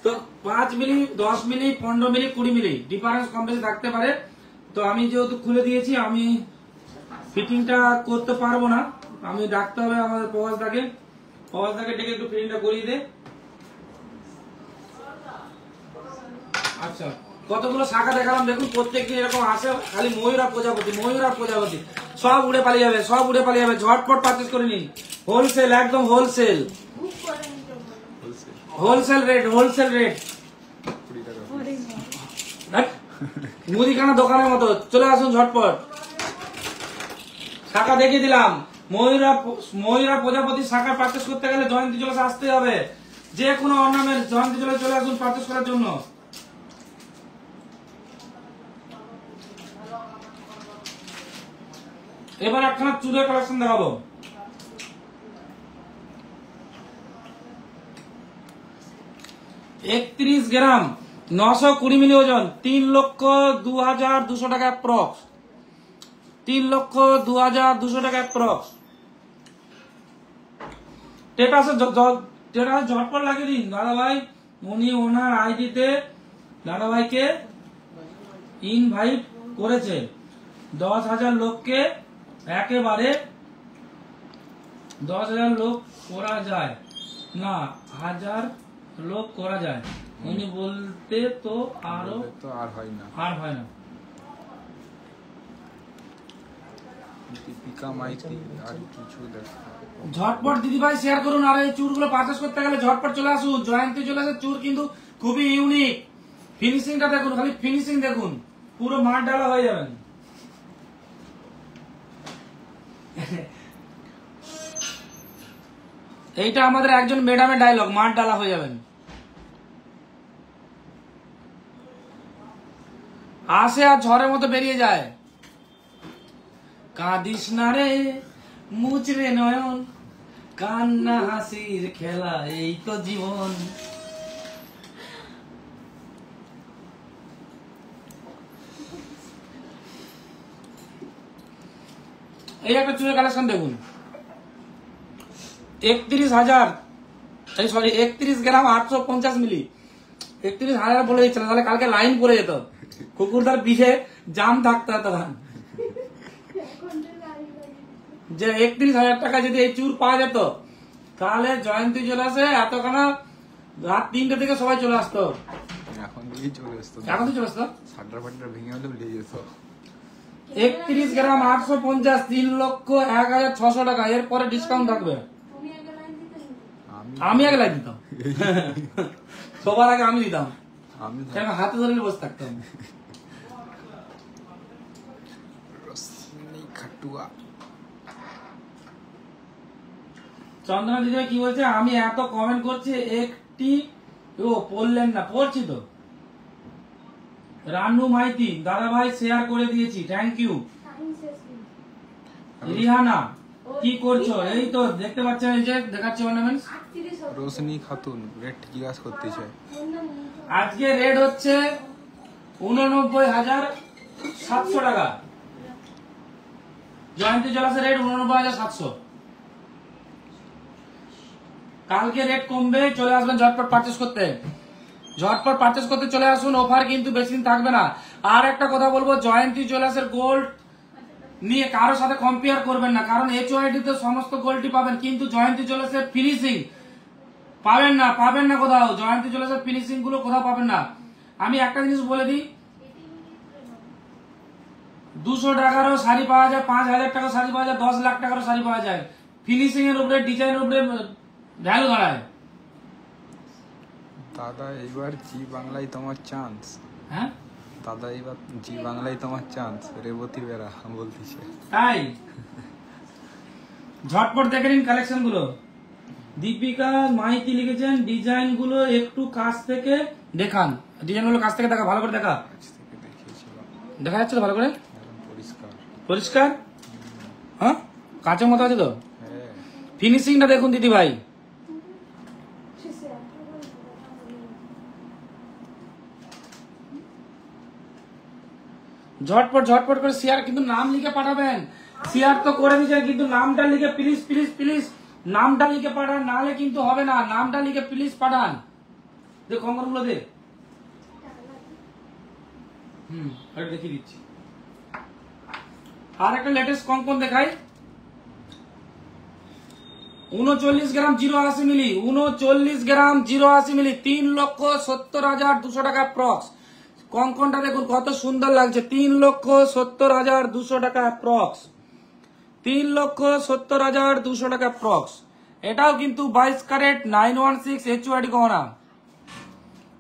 তো 5 মিলি, 10 মিলি, 15 মিলি, 20 মিলি ডিফারেন্স কম বেশি থাকতে পারে। তো আমি যেহেতু খুলে দিয়েছি, আমি ফিটিংটা করতে পারবো না, আমি ডাকতে হবে আমাদের প্রবাসদাকে ডেকে একটু ফিটিংটা করিয়ে দে। আচ্ছা, কতগুলো শাখা দেখালাম দেখুন, প্রত্যেকদিন এরকম আসে, খালি ময়ূরা প্রজাপতি সব উড়ে পালিয়ে যাবে, ঝটপট পারচেজ করে নিন। হোলসেল, একদম হোলসেল রেট, 20 টাকা। মুদিখানা দোকানের মতো, চলে আসুন ঝটপট। শাখা দেখিয়ে দিলাম, ময়ূরা প্রজাপতি শাখা পারচেজ করতে গেলে জয়ন্তী জুয়েলার্স আসতে হবে। যে কোনো অর্নামেন্ট জয়ন্তী জুয়েলার্স চলে আসুন পারচেজ করার জন্য। এবার একখানা চুলের কালেকশন দেখাবো। একত্রিশ গ্রাম 920 মিলি ওজন, 3,02,200 টাকা অ্যাপ্রক্স, 3,02,200 টাকা অ্যাপ্রক্স। স্ট্যাটাসে ঝটপট লাগিয়ে দিন দাদা ভাই, উনি ওনার আইডিতে দাদা ভাইকে ইনভাইট করেছে 10,000 লোককে একেবারে 10,000 লোক করা যায় না, 1000 লোক করা যায়। উনি বলতে তো আরো তো আর হয় না। দীপিকা মাইতি আর কিছু দেখো। ঝটপট দিদিভাই শেয়ার করুন, আর এই চুরগুলো পারচেস করতে গেলে ঝটপট চলে আসুন। জয়ন্তী চলে আসে চুর কিন্তু খুবই ইউনিক। ফিনিশিংটা দেখুন, খালি ফিনিশিং দেখুন, পুরো মাঠ ডালা হয়ে যাবেন। এইটা আমাদের একজন ম্যাডামের ডায়লগ, মাঠ ডালা হয়ে যাবেন। আসে আর ঝড়ের মতো বেরিয়ে যায়। কাঁদিস না রে মুচরে নয়ন, কান্না হাসির খেলা এই তো জীবন। এই একটা চুলের কালেকশন দেখুন, 31,000, এই সরি 31 গ্রাম 850 মিলি। 31,000 বলে দিচ্ছে না, তাহলে কালকে লাইন পড়ে যেত, কুকুরদার পিঠে জাম থাকতো তখন। যে 31,000 টাকা যদি এই চুর পাওয়া যেত, তাহলে জয়ন্তী জুয়েলার্সে এতখানা রাত 3টে থেকে সবাই চলে আসতো। এখন দিয়েই চলে আসতো, এখন তো চলে আসতো। সাড্ডা ফাড্ডা ভেঙে হলেও নিয়ে যেত। 31 গ্রাম 850, 3,01,600 টাকা। এরপরে ডিসকাউন্ট থাকবে। আমি আগে লাই দিতাম, সবার আগে আমি দিতাম, আমি হাতে ধরে বসে থাকতাম। রশ্মি খাটুয়া। চন্দনা দিদি কি বলছে, আমি এত কমেন্ট করছি একটি পড়লেন না। পড়ছি তো। রানু মাইতি, দাদা ভাই শেয়ার করে দিয়েছি, থ্যাংক ইউ। রিহানা কি করছো? এই তো দেখতে পাচ্ছেন, এই যে দেখাচ্ছি অর্নামেন্টস। রোশনি খাতুন রেট জিজ্ঞাসা করতেছে। আজকে রেট হচ্ছে 89,700 টাকা। জয়ন্তী জলাসের রেট 89,700। কালকে রেট কমবে, চলে আসবেন ঝটপট পারচেস করতে। ঝটপট পারচেস করতে চলে আসুন, অফার কিন্তু বেশি দিন থাকবে না। আর একটা কথা বলবো, জয়ন্তী জুয়েলার্সের গোল্ড নিয়ে কারোর সাথে কম্পেয়ার করবেন না, কারণ HYD তে সমস্ত গোল্ডই পাবেন, কিন্তু জয়ন্তী জুয়েলার্সের ফিনিশিং পাবেন না কোথাও। জয়ন্তী জুয়েলার্সের ফিনিশিং গুলো কোথাও পাবেন না। আমি একটা জিনিস বলে দিই, 200 টাকারও শাড়ি পাওয়া যায়, 5,000 টাকার শাড়ি পাওয়া যায়, 10 লাখ টাকারও শাড়ি পাওয়া যায়। ফিনিশিং এর উপরে, ডিজাইনের উপরে ভ্যালু দাঁড়ায়। দাদা এবার জি বাংলায় তোমার চান্স। হ্যাঁ দাদা এবার জি বাংলায় তোমার চান্স, রেবতী বেরা বলতেছে। তাই ঝটপট দেখে নিন কালেকশন গুলো। দীপিকা মাইতি লিখেছেন, ডিজাইন গুলো একটু কাছ থেকে দেখান। ডিজাইন গুলো কাছ থেকে দেখা, ভালো করে দেখা। কাছ থেকে দেখিয়েছিলাম, দেখা যাচ্ছে তো ভালো করে? একদম পরিষ্কার। পরিষ্কার? হ্যাঁ, কাঁচের মতো আছে তো। হ্যাঁ, ফিনিশিংটা দেখুন দিদি ভাই। ঝটপট করে শেয়ার, কিন্তু নাম লিখে পাঠাবেন। শেয়ার তো করে দিচ্ছেন, কিন্তু নামটা লিখে প্লিজ নামটা লিখে পাঠান, নাহলে কিন্তু হবে না। নামটা লিখে প্লিজ পাঠান। দেখ কঙ্কন গুলো দে। এটা দেখিয়ে দিচ্ছি। আর একটা লেটেস্ট কঙ্কন দেখাই। 39 গ্রাম 080 মিলি, 39 গ্রাম 080 মিলি, 3,70,200 টাকা প্রক্স। কঙ্কনটা দেখুন কত সুন্দর লাগছে, 3,70,200 টাকা প্রক্স, 3,70,200 টাকা প্রক্স। এটাও কিন্তু 22 ক্যারেট 916 HYD গহনা।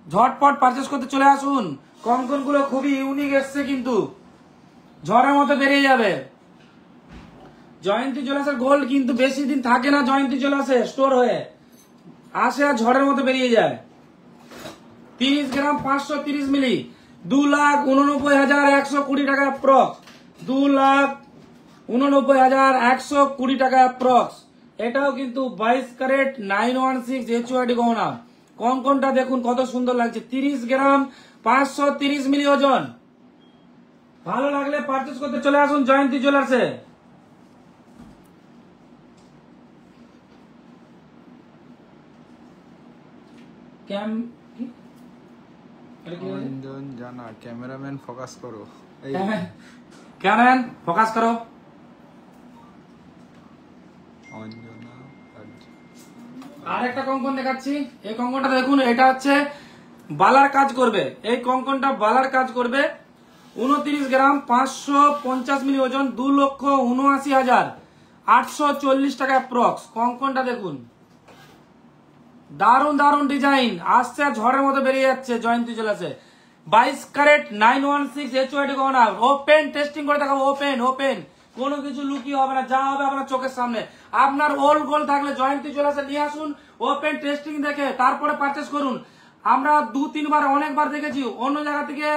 ঝটপট পারচেস করতে চলে আসুন। কঙ্কন গুলো খুবই ইউনিক এসছে, কিন্তু ঝড়ের মতো বেরিয়ে যাবে। জয়ন্তী জুয়েলার্সের গোল্ড কিন্তু বেশি দিন থাকে না, জয়ন্তী জুয়েলার্সে স্টোর হয়ে আসে আর ঝড়ের মতো বেরিয়ে যায়। 30 গ্রাম 530 মিলি, 2,89,120 টাকা প্রক্স, 2,89,120 টাকা প্রক্স। এটাও কিন্তু 22 ক্যারেট 916 HYD গহনা। কঙ্কনটা দেখুন কত সুন্দর লাগছে, 30 গ্রাম 530 মিলি ওজন। ভালো লাগলে পারচেস করতে চলে আসুন জয়ন্তী জুয়েলার্সে। এটা কি হয়েছে? অঞ্জন জানা ক্যামেরাম্যান ফোকাস করো। এই ক্যামেরাম্যান ফোকাস করো। অঞ্জনা আর একটা কঙ্কন দেখাচ্ছি। এই কঙ্কনটা দেখুন, এটা হচ্ছে বালার কাজ করবে। এই কঙ্কনটা বালার কাজ করবে। 29 গ্রাম 550 মিলি ওজন, 2,79,840 টাকা অ্যাপ্রক্স। কঙ্কনটা দেখুন, দারুন দারুন ডিজাইন আসছে, ঝড়ের মতো বেরিয়ে যাচ্ছে। জয়ন্তী জুয়েলার্সে 22 ক্যারেট 916 HYD গহনা। ওপেন টেস্টিং করে দেখাবো, ওপেন ওপেন, কোনো কিছু লুকিয়ে হবে না, যা হবে আপনার চোখের সামনে। আপনার ওল্ড গোল্ড থাকলে জয়ন্তী জুয়েলার্সে নিয়ে আসুন, ওপেন টেস্টিং দেখে তারপরে পারচেস করুন। আমরা 2-3 বার অনেকবার দেখেছি অন্য জায়গা থেকে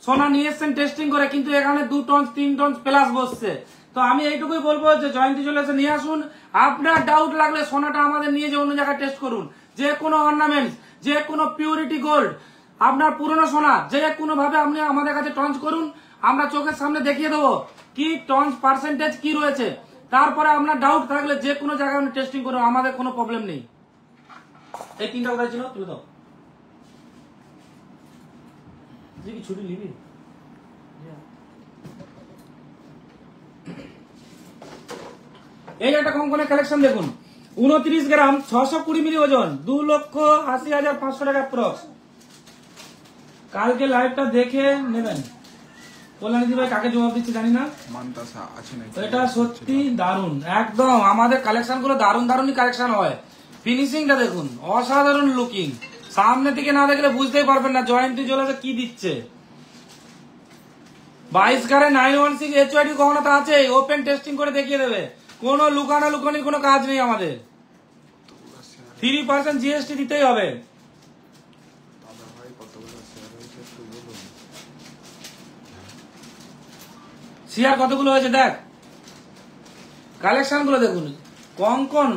সোনা নিয়ে এসছেন টেস্টিং করে, কিন্তু এখানে 2 টন 3 টন প্লাস বসছে। তো আমি এইটুকুই বলবো যে জয়ন্তী জুয়েলার্সে নিয়ে আসুন। আপনার ডাউট লাগলে সোনাটা আমাদের নিয়ে যে অন্য জায়গায় টেস্ট করুন। যে কোনো অর্নামেন্টস, যে কোনো পিউরিটি গোল্ড, আপনার পুরনো সোনা যে কোনো ভাবে আপনি আমাদের কাছে টঞ্চ করুন, আমরা চোখের সামনে দেখিয়ে দেবো কি টঞ্চ পার্সেন্টেজ কি রয়েছে। তারপরে আপনার ডাউট থাকলে যে কোনো জায়গায় আপনি টেস্টিং করুন, আমাদের কোনো প্রবলেম নেই। এই 3টা কোথায় ছিল তুলে দাও। কি ছুটি নিবি? এই একটা কঙ্কনের কালেকশন দেখুন, 29 গ্রাম 620 মিলি ওজন, 2,80,500 টাকা অ্যাপ্রক্স। কালকে লাইভটা দেখে নেবেন। কল্যাণী ভাই কাকে জবাব দিচ্ছে জানি না, মান্তাসা আছে নাকি? এটা সত্যি দারুন, একদম আমাদের কালেকশন গুলো দারুন দারুনই কালেকশন হয়। ফিনিশিংটা দেখুন, অসাধারণ লুকিং। সামনে থেকে না দেখলে বুঝতেই পারবেন না জয়ন্তী জুয়েলার্সে কি দিচ্ছে। 22 ক্যারেট 916 HYD গহনা তো আছে, ওপেন টেস্টিং করে দেখিয়ে দেবে। কোনো লুকানো লুকানির কোনো কাজ নেই আমাদের। 3% GST দিতেই হবে। দাদা ভাই কতগুলো শেয়ার হয়েছে একটু বলুন। শেয়ার কতগুলো হয়েছে দেখ, কালেকশন গুলো দেখুন, কঙ্কন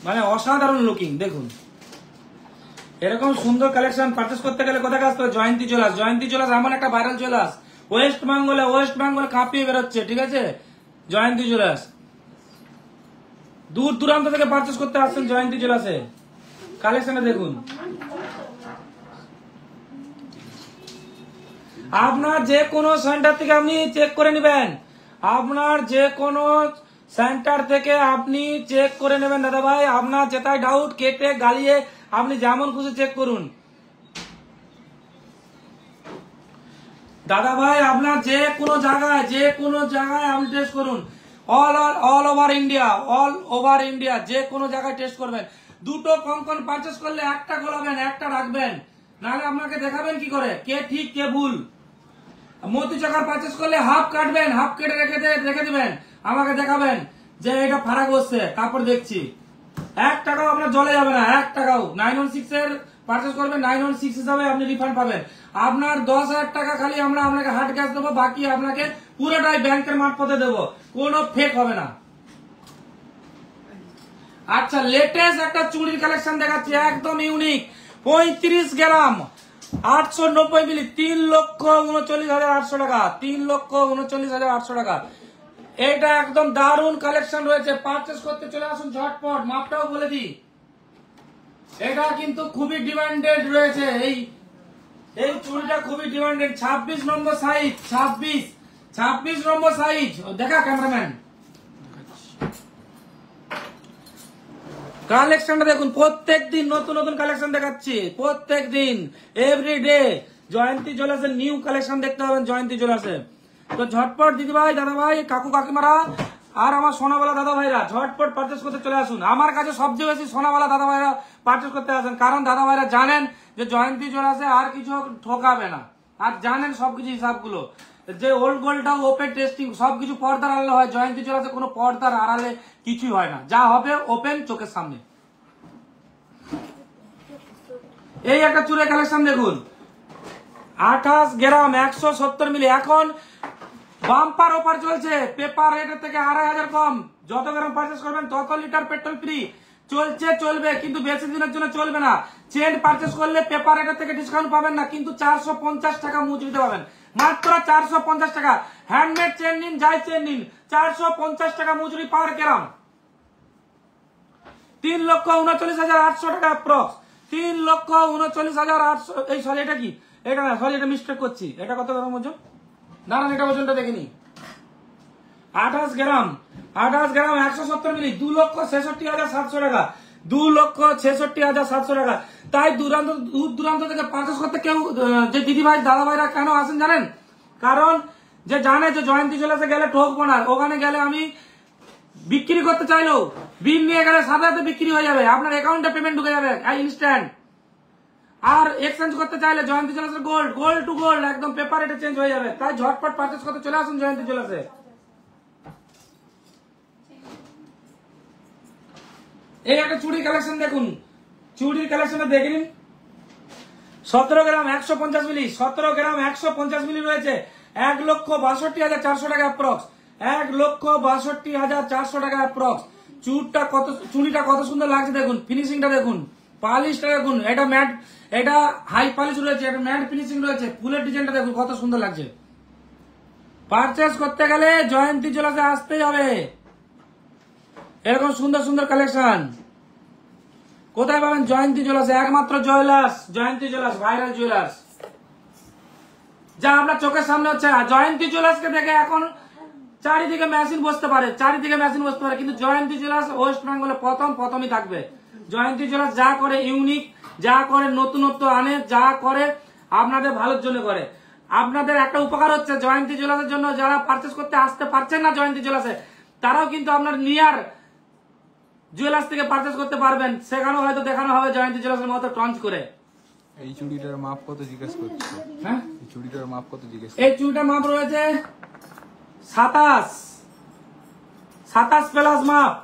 মানে অসাধারণ লুকিং দেখুন। এরকম সুন্দর কালেকশন পারচেস করতে গেলে কোথায় আসতে হবে? জয়ন্তী জুয়েলার্স। জয়ন্তী জুয়েলার্স এমন একটা ভাইরাল জুয়েলার্স, ওয়েস্ট বেঙ্গলে কাঁপিয়ে বেরোচ্ছে, ঠিক আছে? জয়ন্তী জুয়েলার্স দূর দূরান্ত থেকে পারচেস করতে আসছেন জয়ন্তী জুয়েলার্সে। কালেকশনে দেখুন, আপনার যে কোনো সেন্টার থেকে আপনি চেক করে নেবেন। আপনার যে কোনো সেন্টার থেকে আপনি চেক করে নেবেন দাদা ভাই। আপনার যেটাই ডাউট কেটে গালিয়ে আপনি যেমন খুশি চেক করুন দাদা ভাই। আপনার যে কোনো জায়গায় আপনি টেস্ট করুন। অল ওভার ইন্ডিয়া যে কোনো জায়গায় টেস্ট করবেন। 2টো কঙ্কন পারচেস করলে একটা গোলাবেন, একটা রাখবেন, নাহলে আপনাকে দেখাবেন কি করে কে ঠিক কে ভুল। মোতি চাকার পারচেস করলে হাফ কাটবেন, হাফ কেটে রেখে দিবেন, আমাকে দেখাবেন যে এটা ফারাক বসছে, তারপর দেখছি। 1 টাকাও আপনার জলে যাবে না, 1 টাকাও। 916 এর পারচেস করবেন, 916 হিসাবে আপনি রিফান্ড পাবেন। আপনার 10,000 টাকা খালি আমরা আপনাকে হার্ড ক্যাশ দেবো, বাকি আপনাকে পুরোটাই ব্যাংকের মারফতে দেবো, কোনো ফেক হবে না। আচ্ছা, লেটেস্ট একটা চুড়ির কালেকশন দেখাচ্ছি, একদম ইউনিক। 35 গ্রাম 890 মিলি, 3,39,800 টাকা, 3,39,800 টাকা। এটা একদম দারুণ কালেকশন রয়েছে, পারচেস করতে চলে আসুন ঝটপট। মাপটাও বলে দিই, এটা কিন্তু খুবই ডিমান্ডেড রয়েছে। এই চুড়িটা খুবই ডিমান্ডেড। 26 নম্বর সাইজ, 26 নম্বর সাইজ। দেখা ক্যামেরাম্যান, কালেকশনটা দেখুন। প্রত্যেক দিন নতুন নতুন কালেকশন দেখাচ্ছি, প্রত্যেক দিন, এভরিডে। জয়ন্তী জুয়েলার্সের নিউ কালেকশন দেখতে পাবেন জয়ন্তী জুয়েলার্সে। তো ঝটপট দিদি ভাই, দাদা ভাই, কাকু কাকিমারা আর আমার সোনাওয়ালা দাদা ভাইরা ঝটপট পারচেস করতে চলে আসুন। আমার কাছে সবচেয়ে বেশি সোনাওয়ালা দাদা ভাইরা পারচেস করতে আসেন, কারণ দাদা ভাইরা জানেন যে জয়ন্তী জুয়েলার্সে আর কিছু ঠকাবে না, আর জানেন সবকিছু হিসাবগুলো। যে ওল্ড গোল্ডটাও ওপেন টেস্টিং সবকিছু পর্দার আড়ালে হয়, জয়ন্তী জুয়েলার্সে কোনো পর্দার আড়ালে কিছুই হয় না, যা হবে ওপেন চোখের সামনে। এই একটা চুড়ে কালেকশন দেখুন, 28 গ্রাম 170 মিলি। এখন বাম্পার অফার চলছে, পেপার রেটের থেকে 2,500 কম। যত গ্রাম পারচেস করবেন তত লিটার পেট্রোল ফ্রি। চলবে, কিন্তু বেশি দিনের জন্য চলবে না। চেন পারচেস করলে পেপার রেটের থেকে ডিসকাউন্ট পাবেন না, কিন্তু 450 টাকা মজুরিতে পাবেন, মাত্র 450 টাকা। হ্যান্ডমেড চেন নিন, যাই চেন নিন, 450 টাকা মজুরি পার গ্রাম। 3,39,800 টাকা অ্যাপ্রক্স। 3,39,800। এই সরি, এটা কি? এটা না, সরি, এটা মিস্টেক করছি। এটা কত গ্রাম ওজন? দাঁড়ান, এটা ওজনটা দেখিনি। 28 গ্রাম, 170 মিলি, 2,66,700 টাকা, 2,66,700 টাকা। তাই দূর দূরান্ত থেকে পারচেস করতে কেউ, যে দিদি ভাই দাদা ভাইরা কেন আসেন জানেন? কারণ যে জানে যে জয়ন্তী জুয়েলার্সে গেলে ঠকবো না, ওখানে গেলে আমি বিক্রি করতে চাইলেও বিল নিয়ে গেলে সাথে সাথে বিক্রি হয়ে যাবে, আপনার অ্যাকাউন্টে পেমেন্ট ঢুকে যাবে ইনস্ট্যান্ট। আর এক্সচেঞ্জ করতে চাইলে জয়ন্তী জুয়েলার্সের গোল্ড টু গোল্ড একদম পেপার রেটে চেঞ্জ হয়ে যাবে। তাই ঝটপট পারচেস করতে চলে আসুন জয়ন্তী জুয়েলার্সে। এই একটা চুড়ির কালেকশন দেখুন, চুড়ির কালেকশনে দেখে নিন। 17 গ্রাম 150 মিলি, 17 গ্রাম 150 মিলি রয়েছে 1,62,400 টাকা অ্যাপ্রক্স, 1,62,400 টাকা অ্যাপ্রক্স। চুড়িটা কত সুন্দর লাগছে দেখুন, ফিনিশিংটা দেখুন, পালিশটা দেখুন, এটা ম্যাট, এটা হাই পালিশ রয়েছে, এটা ম্যাট ফিনিশিং রয়েছে, ফুলের ডিজাইনটা দেখুন কত সুন্দর লাগছে। পারচেস করতে গেলে জয়ন্তী জুয়েলার্সে আসতেই হবে। এরকম সুন্দর সুন্দর কালেকশন কোথায় পাবেন? জয়ন্তী জুয়েলার্সে, একমাত্র জয়ন্তী জুয়েলার্স, ভাইরাল জুয়েলার্স, যা আপনার চোখের সামনে হচ্ছে। জয়ন্তী জুয়েলার্সকে দেখে এখন চারিদিকে মেশিন বসতে পারে, কিন্তু জয়ন্তী জুয়েলার্স ওয়েস্ট বেঙ্গলে প্রথমই থাকবে। জয়ন্তী জুয়েলার্স যা করে ইউনিক, যা করে নতুনত্ব আনে, যা করে আপনাদের ভালোর জন্য করে। আপনাদের একটা উপকার হচ্ছে, জয়ন্তী জুয়েলার্সের জন্য যারা পারচেস করতে আসতে পারছেন না জয়ন্তী জুয়েলার্সে, তারাও কিন্তু আপনার নিয়ার জুয়েলার্স থেকে পারচেস করতে পারবেন। সেখানেও হয়তো দেখানো হবে জয়ন্তী জুয়েলার্সের মতো টঞ্চ করে। এই চুড়িটার মাপ কত জিজ্ঞেস করছে? হ্যাঁ, এই চুড়িটার মাপ কত জিজ্ঞেস? এই চুড়িটার মাপ রয়েছে 27 প্লাস মাপ,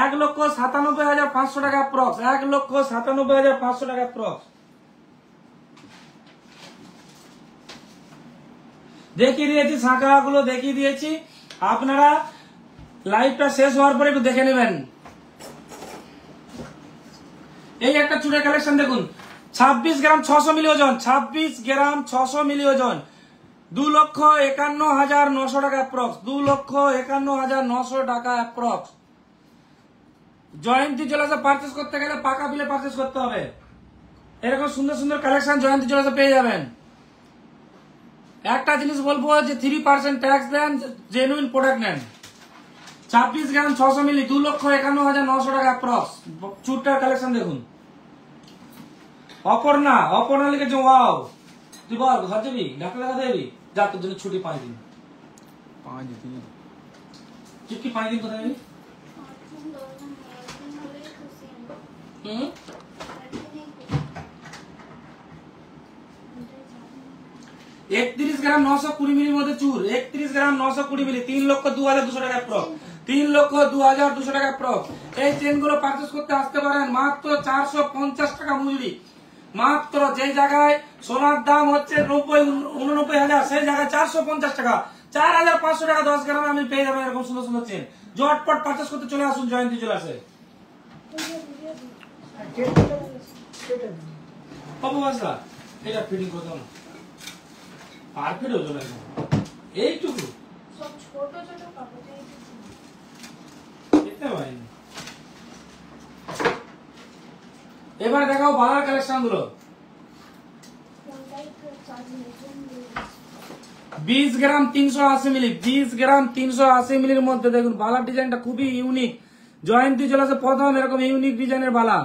1,97,500 টাকা অ্যাপ্রক্স, 1,97,500 টাকা অ্যাপ্রক্স। দেখিয়ে দিয়েছি, শাঁখাগুলো দেখিয়ে দিয়েছি, আপনারা লাইভটা শেষ হওয়ার পরে একটু দেখে নেবেন। এই একটা চুড়ের কালেকশন দেখুন, 26 গ্রাম 600 মিলি ওজন, 26 গ্রাম 600 মিলি ওজন, 2,51,900 টাকা অ্যাপ্রক্স, 2,51,900 টাকা অ্যাপ্রক্স। জয়ন্তী জুয়েলার্সে পারচেস করতে গেলে পাকা বিলে পারচেস করতে হবে। এরকম সুন্দর সুন্দর কালেকশন জয়ন্তী জুয়েলার্সে পেয়ে যাবেন। একটা জিনিস বলবো যে 3% ট্যাক্স দেন, জেনুইন প্রোডাক্ট নেন। 26 গ্রাম 600 মিলি, 2,51,900 টাকা অ্যাপ্রক্স। চুরটার কালেকশন দেখুন। অপর্ণা লিখেছে ওয়াও। তুই বল ঘর যাবি, ডাক্তার দেখা দেবি, যা তোর জন্য ছুটি 5 দিন। 5 দিন? তুই কি 5 দিন কোথায় যাবি? 31 গ্রাম 920 মিলির মধ্যে চুর, 31 গ্রাম 920 মিলি, 3,02,200 টাকা অ্যাপ্রক্স, 3,02,200 টাকা অ্যাপ্রক্স। এই চেনগুলো পারচেস করতে আসতে পারেন মাত্র 450 টাকা মজুরি। মাত্র যে জায়গায় সোনার দাম হচ্ছে 90-89 হাজার, সেই জায়গায় 450 টাকা, 4,500 টাকা 10 গ্রামে আমি পেয়ে যাবেন এরকম সুন্দর সুন্দর চেন। ঝটপট পারচেস করতে চলে আসুন জয়ন্তী জুয়েলার্সে। অপবাসা এটা ফিটিং করতে না, পারফেক্ট ওজন একদম এইটুকু সব ছোট ছোট কাপড় দেখতে পাইনি। এবার দেখাও বালার কালেকশন গুলো। 20 গ্রাম 380 মিলি, 20 গ্রাম 380 মিলির মধ্যে দেখুন বালার ডিজাইনটা খুবই ইউনিক। জয়ন্তী জুয়েলার্সে প্রথম এরকম ইউনিক ডিজাইনের বালা।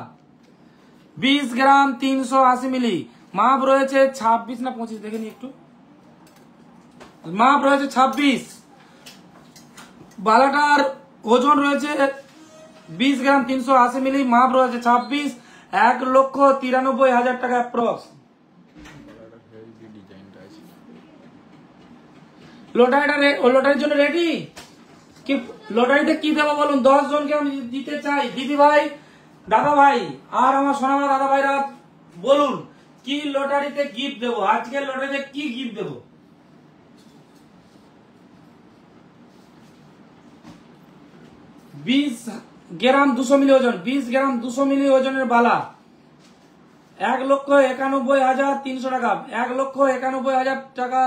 20 গ্রাম 380 মিলি, মাপ রয়েছে 26 না 25, দেখে নি একটু, মাপ রয়েছে 26। বালাটার ওজন রয়েছে 20 গ্রাম 380 মিলি, মাপ রয়েছে 26, 1,93,000 টাকা অ্যাপ্রক্স। লটারির জন্য রেডি? কি লটারিতে কি দেবো বলুন? 10 জনকে আমি দিতে চাই, দিদি ভাই দাদা ভাই আর আমার সোনামা দাদা ভাইরা বলুন কি লটারিতে গিফট দেবো, আজকের লটারিতে কি গিফট দেবো? বিশ গ্রাম 200 মিলি ওজন, 20 গ্রাম 200 মিলি ওজনের বালা, 1,91,300 টাকা, 1,91,000 টাকা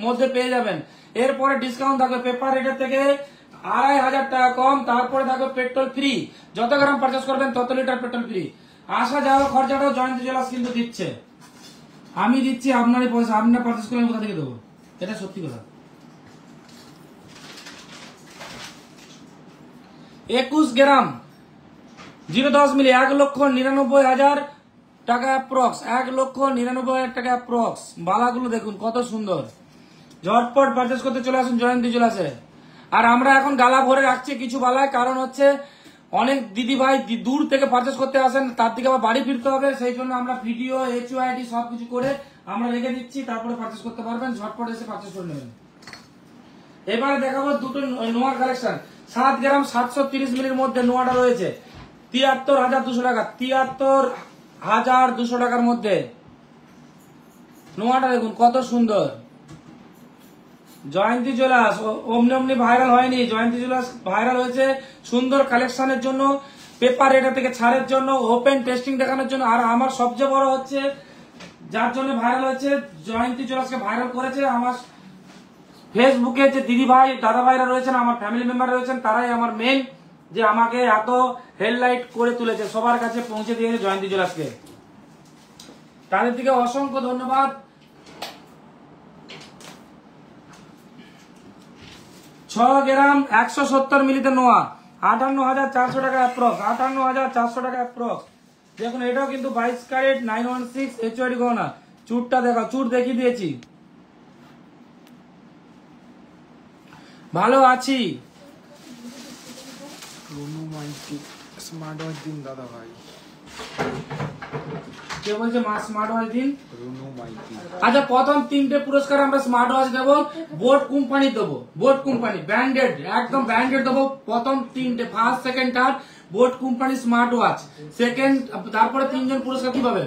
মধ্যে পেয়ে যাবেন। এরপরে ডিসকাউন্ট থাকবে পেপার রেটের থেকে 2,500 টাকা কম, তারপরে থাকবে পেট্রোল ফ্রি। যত গ্রাম পারচেস করবেন তত লিটার পেট্রোল ফ্রি। আসা যাওয়া খরচাটাও জয়ন্তী জুয়েলার্স কিন্তু দিচ্ছে, আমি দিচ্ছি আপনারই পয়সা, আপনার পারচেস করে আমি কোথা থেকে দেবো, এটা সত্যি কথা। 21 গ্রাম 0.10 মিলি 1,99,000 টাকা অ্যাপ্রক্স, 1,99,000 টাকা অ্যাপ্রক্স। বালাগুলো দেখুন কত সুন্দর, ঝটপট পারচেস করতে চলে আসুন জয়ন্তী জুয়েলার্সে। আর আমরা এখন গালা ভরে রাখছি কিছু বালায়, কারণ হচ্ছে অনেক দিদি ভাই দূর থেকে পারচেস করতে আসেন, তার দিকে আবার বাড়ি ফিরতে হবে, সেই জন্য আমরা ভিডিও HUID সবকিছু করে আমরা রেখে দিচ্ছি, তারপরে পারচেস করতে পারবেন, ঝটপট এসে পারচেস করে নেবেন। এবারে দেখাবো দুটো নোয়ার কালেকশন। 7 গ্রাম 730 মিলির মধ্যে নোয়াটা রয়েছে 73,200 টাকা, 73,200 টাকার মধ্যে নোয়াটা দেখুন কত সুন্দর। জয়ন্তী জুয়েলার্স অমনি অমনি ভাইরাল হয়নি, জয়ন্তী জুয়েলার্স ভাইরাল হয়েছে সুন্দর কালেকশনের জন্য, পেপার রেটা থেকে ছাড়ের জন্য, ওপেন টেস্টিং দেখানোর জন্য। আর আমার সবচেয়ে বড় হচ্ছে যার জন্য ভাইরাল হয়েছে, জয়ন্তী জুয়েলার্সকে ভাইরাল করেছে আমার ফেসবুকে যে দিদি ভাই দাদা ভাইরা রয়েছেন, আমার ফ্যামিলি মেম্বার রয়েছেন, তারাই আমার মেন, যে আমাকে এত হেডলাইট করে তুলেছে, সবার কাছে পৌঁছে দিয়েছে জয়ন্তী জুয়েলার্সকে, তাদের দিকে অসংখ্য ধন্যবাদ। 6 গ্রাম 170 মিলিতে নোয়া 58,400 টাকা অ্যাপ্রক্স, 58,400 টাকা অ্যাপ্রক্স। দেখুন এটাও কিন্তু 22 ক্যারেট 916 HUID গহনা। চুরটা দেখা, চুর দেখিয়ে দিয়েছি। ভালো আছি। রুনু মাইতি স্মার্ট ওয়াচ দিন দাদা ভাই। কে বলছে মা স্মার্ট ওয়াচ দিন? রুনু মাইতি। আচ্ছা, প্রথম 3টে পুরস্কার আমরা স্মার্ট ওয়াচ দেবো, বোট কোম্পানি দেবো, বোট কোম্পানি ব্র্যান্ডেড, একদম ব্র্যান্ডেড দেবো। প্রথম 3টে, first second third boat company smart watch. Second, তারপরে 3জন পুরস্কার কি পাবে,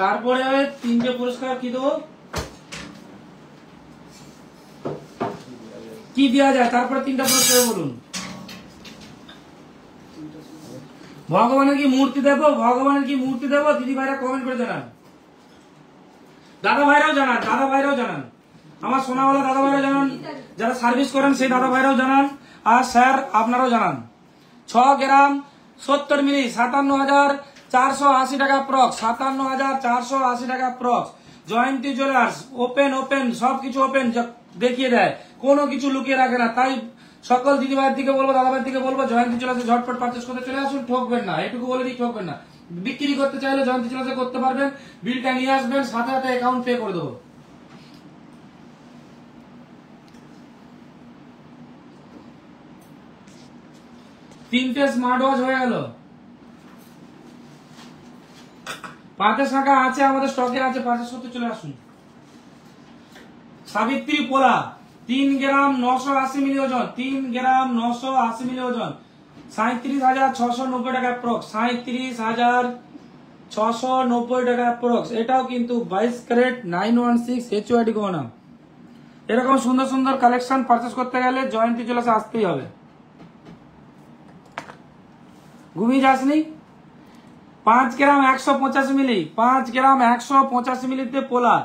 তারপরে 3টে পুরস্কার কি দেবো, কি দেওয়া যায়, তারপরে 3টা পুরস্কার বলুন। ভগবানের কি মূর্তি দেবো, ভগবানের কি মূর্তি দেবো, দিদি ভাইরা কমেন্ট করে জানান, দাদা ভাইরাও জানান, দাদা ভাইরাও জানান, আমার সোনাওয়ালা দাদা ভাইরাও জানান, যারা সার্ভিস করেন সেই দাদা ভাইরাও জানান, আর স্যার আপনারাও জানান। 6 গ্রাম 70 মিলি 57,480 টাকা প্রক্স, 57,480 টাকা প্রক্স। জয়ন্তী জুয়েলার্স ওপেন ওপেন, সবকিছু ওপেন দেখিয়ে দেয়, কোনো কিছু লুকিয়ে রাখে না। তাই সকল দিদি ভাইয়ের দিকে বলবো, দাদা ভাইয়ের দিকে বলবো, জয়ন্তী জুয়েলার্সে ঝটপট পারচেস করতে চলে আসুন, ঠকবেন না, এটুকু বলে দিই, ঠকবেন না। বিক্রি করতে চাইলে জয়ন্তী জুয়েলার্সে করতে পারবেন, বিলটা নিয়ে আসবেন, সাথে সাথে অ্যাকাউন্ট পে করে দেবো। তিনটে স্মার্ট ওয়াচ হয়ে গেল, পাতে শাখা আছে, আমাদের স্টকে আছে, পারচেস করতে চলে আসুন। সাবিত্রী পোলা 3 গ্রাম 980 মিলি ওজন, 3 গ্রাম 980 মিলি ওজন, 37,690 টাকা অ্যাপ্রক্স, 37,690 টাকা অ্যাপ্রক্স। এটাও কিন্তু 22 ক্যারেট 916 HUID গহনা। এরকম সুন্দর সুন্দর কালেকশন পারচেস করতে গেলে জয়ন্তী জুয়েলার্সে আসতেই হবে। ঘুমিয়ে যাসনি? 5 গ্রাম 185 মিলি, 5 গ্রাম 185 মিলিতে পোলা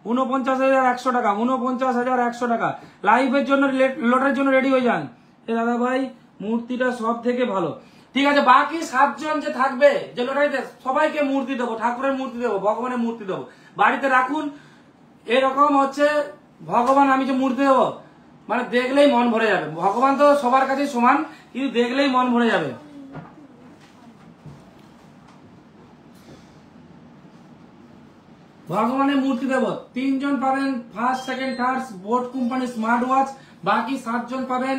49,100 টাকা, 49,100 টাকা। লাইভের জন্য লটারির জন্য রেডি হয়ে যান। এ দাদা ভাই মূর্তিটা সব থেকে ভালো। ঠিক আছে, বাকি 7 জন যে থাকবে যে লটারিতে, সবাইকে মূর্তি দেবো, ঠাকুরের মূর্তি দেবো, ভগবানের মূর্তি দেবো, বাড়িতে রাখুন। এরকম হচ্ছে ভগবান, আমি যে মূর্তি দেবো মানে দেখলেই মন ভরে যাবে। ভগবান তো সবার কাছে সমান, কিন্তু দেখলেই মন ভরে যাবে। ভগবানের মূর্তি দেব। 3 জন পাবেন first second third boat company smart watch, বাকি 7 জন পাবেন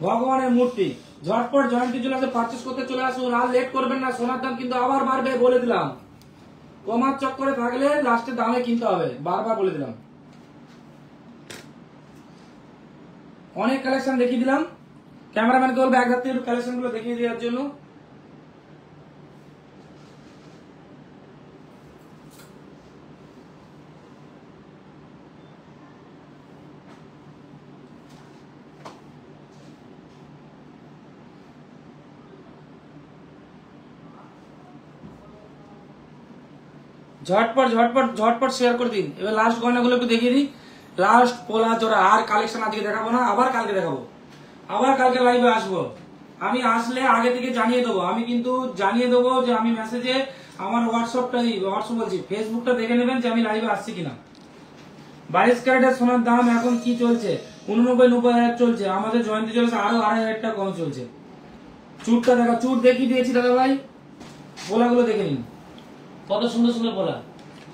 ভগবানের মূর্তি। ঝটপট জয়ন্তী জুয়েলার্সে পারচেস করতে চলে আসুন, আর লেট করবেন না, সোনার দাম কিন্তু আবার বাড়বে বলে দিলাম। কমার চক্করে থাকলে লাস্টে দামে কিনতে হবে, বারবার বলে দিলাম। অনেক কালেকশন দেখিয়ে দিলাম, ক্যামেরাম্যানকে বলবো এক রাত্রি একটু কালেকশন গুলো দেখিয়ে দেওয়ার জন্য। ঝটপট ঝটপট ঝটপট শেয়ার করে দিন। এবার লাস্ট গয়নাগুলো একটু দেখিয়ে দিই। লাস্ট পোলা জোড়া, আর কালেকশন আজকে দেখাবো না, আবার কালকে দেখাবো, আবার কালকে লাইভে আসবো। আমি আসলে আগে থেকে জানিয়ে দেবো, আমি কিন্তু জানিয়ে দেবো যে আমি মেসেজে আমার হোয়াটসঅ্যাপ বলছি ফেসবুকটা দেখে নেবেন যে আমি লাইভে আসছি কিনা। 22 ক্যারেটের সোনার দাম এখন কি চলছে? 89-90 চলছে। আমাদের জয়ন্তী চলছে আরো 2,500 টাকা কম চলছে। চুটটা দেখা, চুট দেখিয়ে দিয়েছি দাদা ভাই, পোলাগুলো দেখে নিন কত সুন্দর সুন্দর পোলা।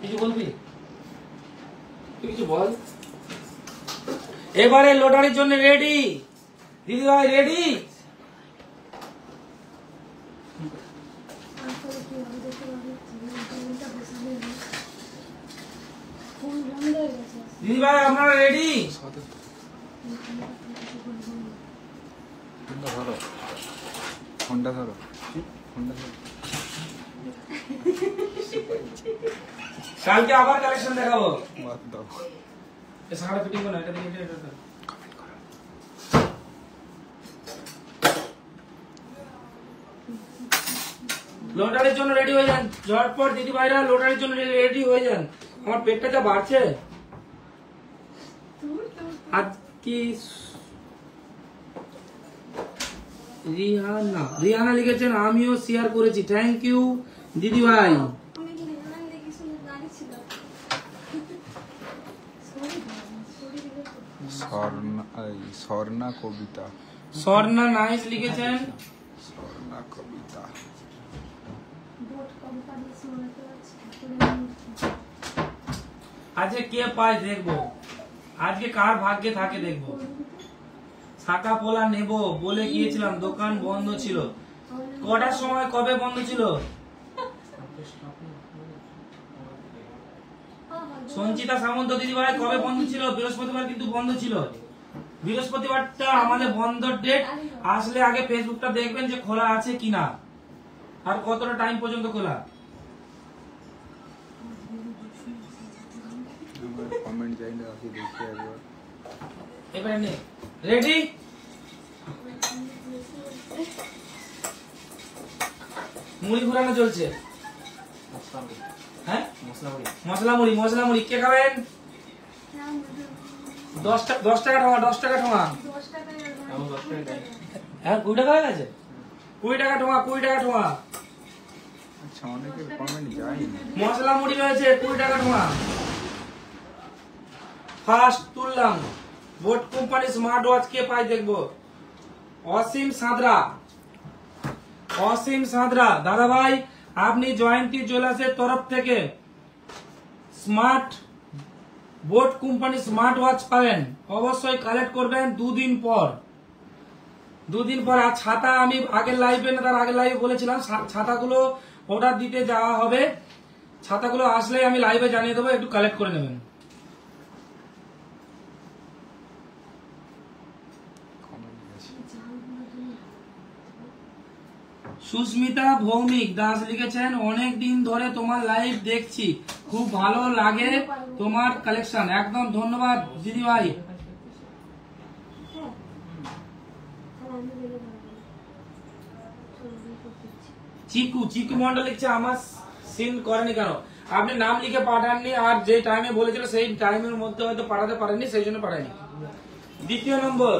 কিছু বলবি? তুই কিছু বল। এবারে লটারির জন্য রেডি দিদি ভাই, রেডি? দিদি ভাই আপনারা রেডি? ফোনটা ধরো, ফোনটা ধরো। কালকে আবার কালেকশন দেখাবো। বাদ দাও। এই সাড়ে ফিটিং করো, এটা দেখে এটা দাও। লটারির জন্য রেডি হয়ে যান ঝটপট দিদি ভাইরা, লটারির জন্য রেডি হয়ে যান। আমার পেটটা যা বাড়ছে আজ কি। রিহানা লিখেছেন আমিও শেয়ার করেছি, থ্যাংক ইউ দিদি ভাই। আমি কি রিহানা দেখি শুনে দাঁড়িয়েছিলাম। স্বর্ণা কবিতা, স্বর্ণা নাইস লিখেছেন। স্বর্ণা কবিতা। আজকে কে পায় দেখবো, আজকে কার ভাগ্যে থাকে দেখবো। শাখা পোলা নেব বলে গিয়েছিলাম, দোকান বন্ধ ছিল। কটার সময়, কবে বন্ধ ছিল? সঞ্চিতা সামন্ত দিদি ভাই কবে বন্ধ ছিল? বৃহস্পতিবার কিন্তু বন্ধ ছিল। বৃহস্পতিবারটা আমাদের বন্ধ ডেট। আসলে আগে ফেসবুকটা দেখবেন যে খোলা আছে কিনা, আর কতটা টাইম পর্যন্ত খোলা। কমেন্ট চাই না, দেখি একবার। এবারে নে, রেডি? মুড়ি ঘুরানো চলছে। হ্যাঁ, মশলা মুড়ি, মশলা মুড়ি কে খাবেন? 10 টাকা ঠোঙা, 10 টাকা ঠোঙা। হ্যাঁ 20 টাকা হয়ে গেছে। 20 টাকা ঠোঙা, 20 টাকা ঠোঙা। আচ্ছা, অনেকের কমেন্ট যায়নি। মশলা মুড়ি রয়েছে 20 টাকা ঠোঙা। ফার্স্ট তুললাম বোট কোম্পানি স্মার্ট ওয়াচ কে পাই দেখবো। অসীম সাঁতরা, অসীম সাঁতরা দাদা ভাই, আপনি জয়ন্তী জুয়েলার্সের তরফ থেকে smart boat company smart watch পাবেন। অবশ্যই কালেক্ট করবেন দুদিন পর। আর ছাতা আমি আগের লাইভে না তার আগের লাইভে বলেছিলাম ছাতাগুলো অর্ডার দিতে যাওয়া হবে। ছাতাগুলো আসলে আমি লাইভে জানিয়ে দেবো, একটু কালেক্ট করে নেবেন। সুস্মিতা ভৌমিক দাস লিখেছেন অনেক দিন ধরে তোমার লাইভ দেখছি, খুব ভালো লাগে তোমার কালেকশন। একদম ধন্যবাদ দিদি ভাই। চিকু মন্ডল লিখছে আমার সিন করেনি কেন? আপনি নাম লিখে পাঠাননি, আর যে টাইমে বলেছিল সেই টাইমের মধ্যে হয়তো পাঠাতে পারেননি, সেই জন্য পাঠায়নি। দ্বিতীয় নম্বর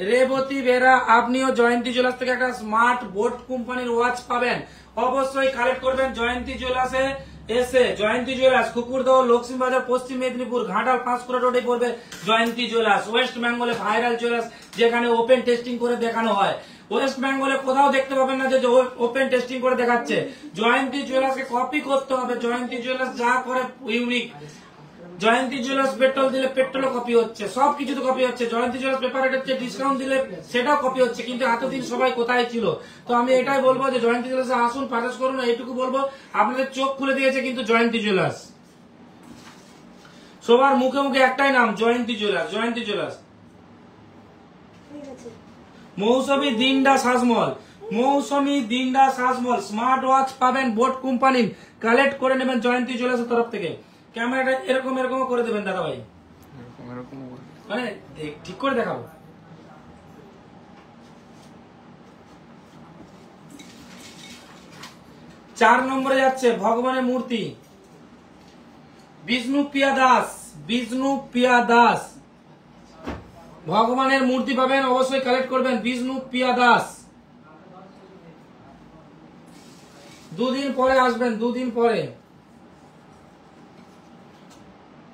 রেবতী বেরা, আপনিও জয়ন্তী জুয়েলার্স থেকে একটা স্মার্ট বোট কোম্পানির ওয়াচ পাবেন। অবশ্যই কালেক্ট করবেন জয়ন্তী জুয়েলার্সে এসে। জয়ন্তী জুয়েলার্স কুকুরদহ, লক্ষ্মীবাজার, পশ্চিম মেদিনীপুর, ঘাটাল, পাঁশকুড়া রোডে পড়বে জয়ন্তী জুয়েলার্স। ওয়েস্ট বেঙ্গলে ভাইরাল জুয়েলার্স, যেখানে ওপেন টেস্টিং করে দেখানো হয়। ওয়েস্ট বেঙ্গলে কোথাও দেখতে পাবেন না যে ওপেন টেস্টিং করে দেখাচ্ছে। জয়ন্তী জুয়েলার্সকে কপি করতে হবে। জয়ন্তী জুয়েলার্স যা করে ইউনিক। জয়ন্তী জুয়েলার্স পেট্রোল দিলে পেট্রোলও কপি হচ্ছে, সবকিছু তো কপি হচ্ছে। জয়ন্তী জুয়েলার্স পেপার রেটের ডিসকাউন্ট দিলে সেটাও কপি হচ্ছে, কিন্তু এতদিন সবাই কোথায় ছিল? তো আমি এটাই বলবো যে জয়ন্তী জুয়েলার্সে আসুন, পারচেস করুন। এইটুকু বলবো, আপনাদের চোখ খুলে দিয়েছে কিন্তু জয়ন্তী জুয়েলার্স। সবার মুখে মুখে একটাই নাম, জয়ন্তী জুয়েলার্স, জয়ন্তী জুয়েলার্স। মৌসুমী দিনডা সাজমল, মৌসুমী দিনডা সাজমল স্মার্ট ওয়াচ পাবেন বোট কোম্পানির। কালেক্ট করে নেবেন জয়ন্তী জুয়েলার্সের তরফ থেকে। ক্যামেরাটা এরকম এরকম করে দেবেন দাদা ভাই, মানে ঠিক করে দেখাবো। 4 নম্বরে যাচ্ছে ভগবানের মূর্তি। বিষ্ণুপ্রিয়া দাস, বিষ্ণুপ্রিয়া দাস ভগবানের মূর্তি পাবেন, অবশ্যই কালেক্ট করবেন। বিষ্ণুপ্রিয়া দাস 2 দিন পরে আসবেন, 2 দিন পরে।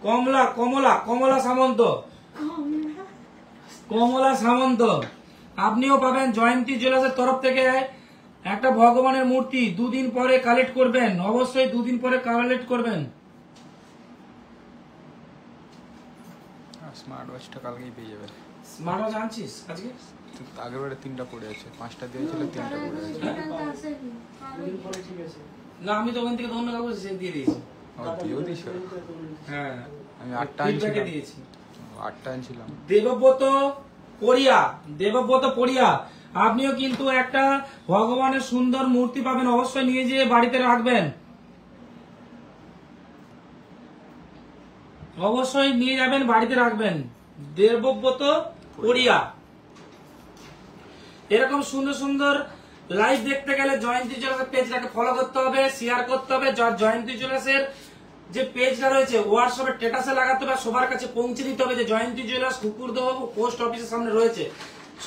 কমলা কমলা কমলা সামন্ত, কমলা সামন্ত আপনিও পাবেন জয়ন্তী জুয়েলার্সের তরফ থেকে একটা ভগবানের মূর্তি। 2 দিন পরে কালেক্ট করবেন, অবশ্যই 2 দিন পরে কালেক্ট করবেন। স্মার্ট ওয়াচটা কালকেই পেয়ে যাবে। স্মার্ট ওয়াচ আনছিস আজকে? আগের বারে 3টা পড়ে আছে, 5টা দিয়েছিল, 3টা পড়ে আছে। না আমি তো ওখান থেকে অন্য কাগজ দিয়ে দিয়েছি। দিয়েও দিস? হ্যাঁ আমি 8টা ফিডব্যাকে আনছিলাম, দিয়েছি। 8টা আনছিলাম। দেবব্রত পড়িয়া, দেবব্রত পড়িয়া আপনিও কিন্তু একটা ভগবানের সুন্দর মূর্তি পাবেন, অবশ্যই নিয়ে যেয়ে বাড়িতে রাখবেন, অবশ্যই নিয়ে যাবেন বাড়িতে রাখবেন। দেবব্রত পড়িয়া। এরকম সুন্দর সুন্দর লাইভ দেখতে গেলে জয়ন্তী জুয়েলার্সের পেজটাকে ফলো করতে হবে, শেয়ার করতে হবে। জয়ন্তী জুয়েলার্সের যে পেজটা রয়েছে হোয়াটসঅ্যাপে স্ট্যাটাসে লাগাতে হবে, সবার কাছে পৌঁছে দিতে হবে যে জয়ন্তী জুয়েলার্স কুকুরদহ পোস্ট অফিসের সামনে রয়েছে।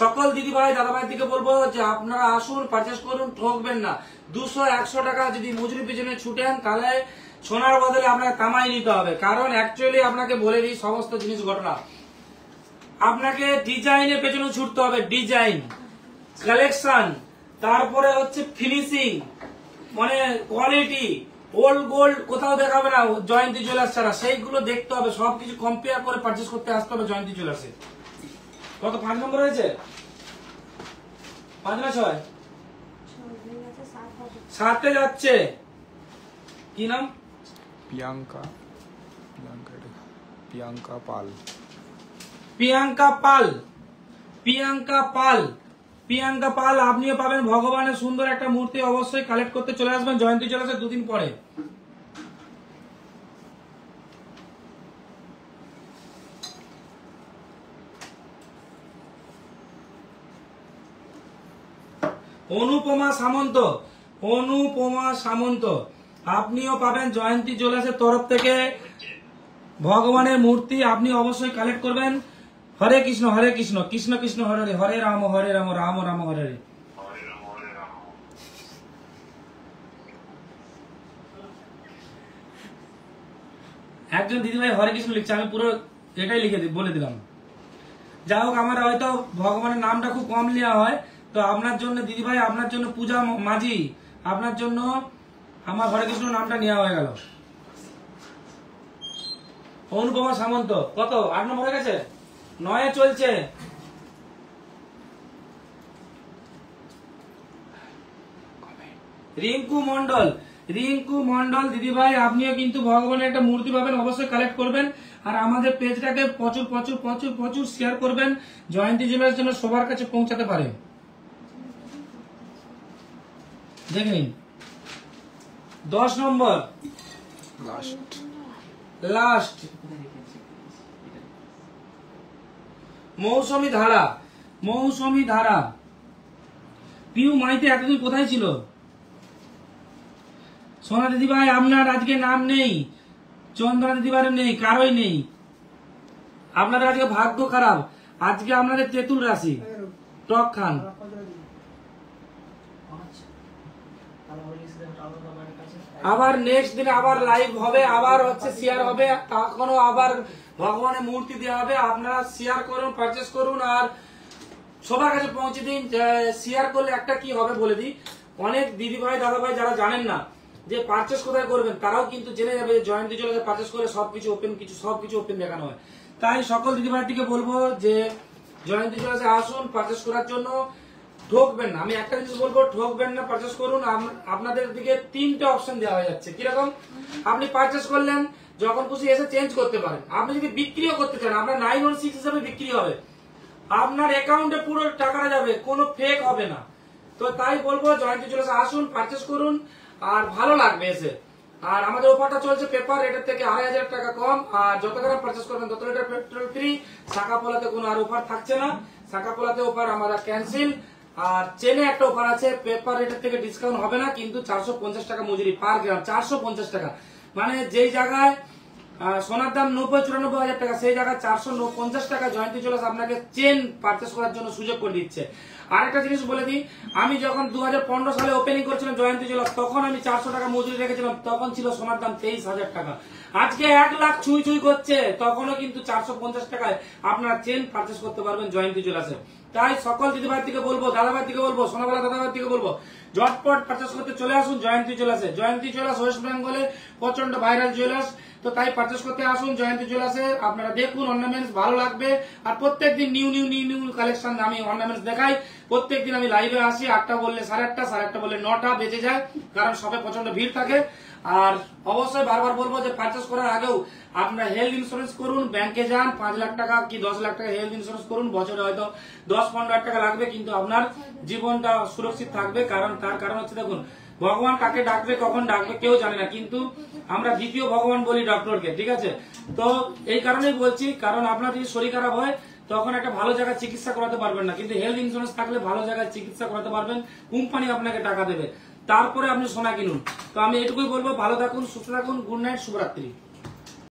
সকল দিদি ভাই দাদা ভাই দিকে বলবো যে আপনারা আসুন, পারচেস করুন, ঠকবেন না। 200-100 টাকা যদি মজুরি পিছনে ছুটেন তাহলে সোনার বদলে আপনাকে কামাই নিতে হবে। কারণ অ্যাকচুয়ালি আপনাকে বলে দিই সমস্ত জিনিস ঘটনা, আপনাকে ডিজাইনের পেছনে ছুটতে হবে, ডিজাইন, কালেকশন, তারপরে হচ্ছে ফিনিশিং, মানে কোয়ালিটি, ওল্ড গোল্ড কোথাও দেখাবে না জয়ন্তী জুয়েলার্স ছাড়া, সেইগুলো দেখতে হবে। সবকিছু কম্পেয়ার করে পারচেস করতে আসতে হবে জয়ন্তী জুয়েলার্সে। কত 5 নম্বর হয়েছে? 5 না 6? 7-এ যাচ্ছে। কি নাম? প্রিয়াঙ্কা, প্রিয়াঙ্কা পাল, প্রিয়াঙ্কা পাল, প্রিয়াঙ্কা পাল, প্রিয়াঙ্কা পাল আপনিও পাবেন ভগবানের সুন্দর একটা মূর্তি, অবশ্যই কালেক্ট করতে চলে আসবেন জয়ন্তী জুয়েলার্সে 2 দিন পরে। অনুপমা সামন্ত, অনুপমা সামন্ত আপনিও পাবেন জয়ন্তী জুয়েলার্সের তরফ থেকে ভগবানের মূর্তি, আপনি অবশ্যই কালেক্ট করবেন। হরে কৃষ্ণ হরে কৃষ্ণ, কৃষ্ণ কৃষ্ণ হরে হরে, হরে রাম রাম রাম হরে হরে। একজন দিদিভাই হরে কৃষ্ণ লিখছে, আমি পুরো এটাই লিখে বলে দিলাম। যাই হোক, আমার হয়তো ভগবানের নামটা খুব কম নেওয়া হয়, তো আপনার জন্য দিদিভাই, আপনার জন্য পূজা মাঝি, আপনার জন্য আমার হরে কৃষ্ণ নামটা নেওয়া হয়ে গেল। অনুপমা সামন্ত কত? 8 নম্বর হয়ে গেছে, 9-এ চলছে। রিঙ্কু মন্ডল, রিঙ্কু মন্ডল দিদিভাই আপনিও কিন্তু ভগবানের একটা মূর্তি পাবেন, অবশ্যই কালেক্ট করবেন। আর আমাদের পেজটাকে প্রচুর প্রচুর প্রচুর প্রচুর শেয়ার করবেন, জয়ন্তী জুয়েলার্স যেন সবার কাছে পৌঁছাতে পারে। দেখে নিন 10 নম্বর লাস্ট, লাস্ট মৌসুমী ধারা, মৌসুমী ধারা। পিউ মাইতে এতদিন কোথায় ছিল? সোনা দিদিভাই আপনার আজকে নাম নেই, চন্দ্রা দিদিভাই নেই, কারোই নেই। আপনাদের আজকে ভাগ্য খারাপ, আজকে আপনাদের তেঁতুল রাশি, টক খান। আবার নেক্সট দিনে আবার লাইভ হবে, আবার হচ্ছে শেয়ার হবে, তখনও আবার ভগবানের মূর্তি দেওয়া হবে। আপনারা শেয়ার করুন, পারচেস করুন আর সবার কাছে পৌঁছে দিন। শেয়ার করলে একটা কি হবে বলে দিই, অনেক দিদি ভাই দাদা ভাই যারা জানেন না যে পারচেস কোথায় করবেন, তারাও কিন্তু জেনে যাবে যে জয়ন্তী জুয়েলার্সে পারচেস করে সবকিছু ওপেন, সবকিছু ওপেন দেখানো হয়। তাই সকল দিদি ভাই থেকে বলবো যে জয়ন্তী জুয়েলার্সে আসুন পারচেস করার জন্য, ঠকবেন না। আমি একটা জিনিস বলবো, ঠকবেন না, পারচেস করুন। আপনাদের দিকে 3টে অপশন দেওয়া হয়ে যাচ্ছে। কিরকম? আপনি পারচেস করলেন, যখন খুশি এসে চেঞ্জ করতে পারেন। আপনি যদি বিক্রিও করতে চান, আপনার 916 হিসাবে বিক্রি হবে, আপনার অ্যাকাউন্টে পুরো টাকাটা যাবে, কোনো ফেক হবে না। তো তাই বলবো জয়ন্তী জুয়েলার্সে আসুন, পারচেস করুন আর ভালো লাগবে এসে। আর আমাদের অফারটা চলছে পেপার রেটের থেকে 2,500 টাকা কম, আর যত গ্রাম পারচেস করবেন তত লিটার পেট্রোল ফ্রি। শাখাপোলাতে কোনো আর অফার থাকছে না, শাখাপোলাতে অফার আমরা ক্যান্সেল। আর চেনে একটা অফার আছে, পেপার রেটের থেকে ডিসকাউন্ট হবে না, কিন্তু 450 টাকা মজুরি পার গ্রাম, 450 টাকা। মানে যেই জায়গায় সোনার দাম 90-94 টাকা, সেই জায়গায় 450 টাকা জয়ন্তী জুয়েলার্স আপনাকে চেন পারচেস করার জন্য সুযোগ করে দিচ্ছে। আরেকটা জিনিস বলে দিই, আমি যখন 2015 সালে ওপেনিং করেছিলাম জয়ন্তী জুয়েলার্স, তখন আমি 400 টাকা মজুরি রেখেছিলাম, তখন ছিল সোনার দাম 23,000 টাকা। আজকে 1 লাখ ছুঁই ছুঁই করছে, তখনও কিন্তু 450 টাকায় আপনারা চেন পারচেস করতে পারবেন জয়ন্তী জুয়েলার্সে। তাই সকল দিদিভাই থেকে বলবো, দাদাভাই থেকে বলবো, সোনাবেলা দাদাভাই থেকে বলবো, ঝটপট পারচেস করতে চলে আসুন জয়ন্তী জুয়েলার্সে। জয়ন্তী জুয়েলার্স ওয়েস্ট বেঙ্গলে প্রচন্ড ভাইরাল জুয়েলার্স, তো তাই পারচেস করতে আসুন জয়ন্তী জুয়েলার্সে। আপনারা দেখুন, অর্নামেন্টস ভালো লাগবে। আর প্রত্যেকদিন new new new new collection আমি অর্নামেন্টস দেখাই। প্রত্যেকদিন আমি লাইভে আসি, 8টা বললে 8:30, 8:30 বললে 9টা বেজে যায়, কারণ সবে প্রচন্ড ভিড় থাকে। আর অবশ্যই বারবার বলবো যে পারচেস করার আগেও আপনারা হেলথ ইন্স্যুরেন্স করুন, ব্যাংকে যান, 5 লাখ টাকা কি 10 লাখ টাকা হেলথ ইন্স্যুরেন্স করুন। বছরে হয়তো 10-15 টাকা লাগবে, কিন্তু আপনার জীবনটা সুরক্ষিত থাকবে। তার কারণ হচ্ছে, দেখুন, ভগবান কাকে ডাকবে, কখন ডাকবে কেউ জানে না, কিন্তু আমরা দ্বিতীয় ভগবান বলি ডক্টরকে, ঠিক আছে? তো এই কারণেই বলছি, কারণ আপনার যদি শরীর খারাপ হয় তখন একটা ভালো জায়গায় চিকিৎসা করাতে পারবেন না, কিন্তু হেলথ ইন্স্যুরেন্স থাকলে ভালো জায়গায় চিকিৎসা করাতে পারবেন, কোম্পানি আপনাকে টাকা দেবে, তারপরে আপনি সোনা কিনুন। তো আমি এটুকুই বলবো, ভালো থাকুন, সুস্থ থাকুন, গুড নাইট, শুভরাত্রি।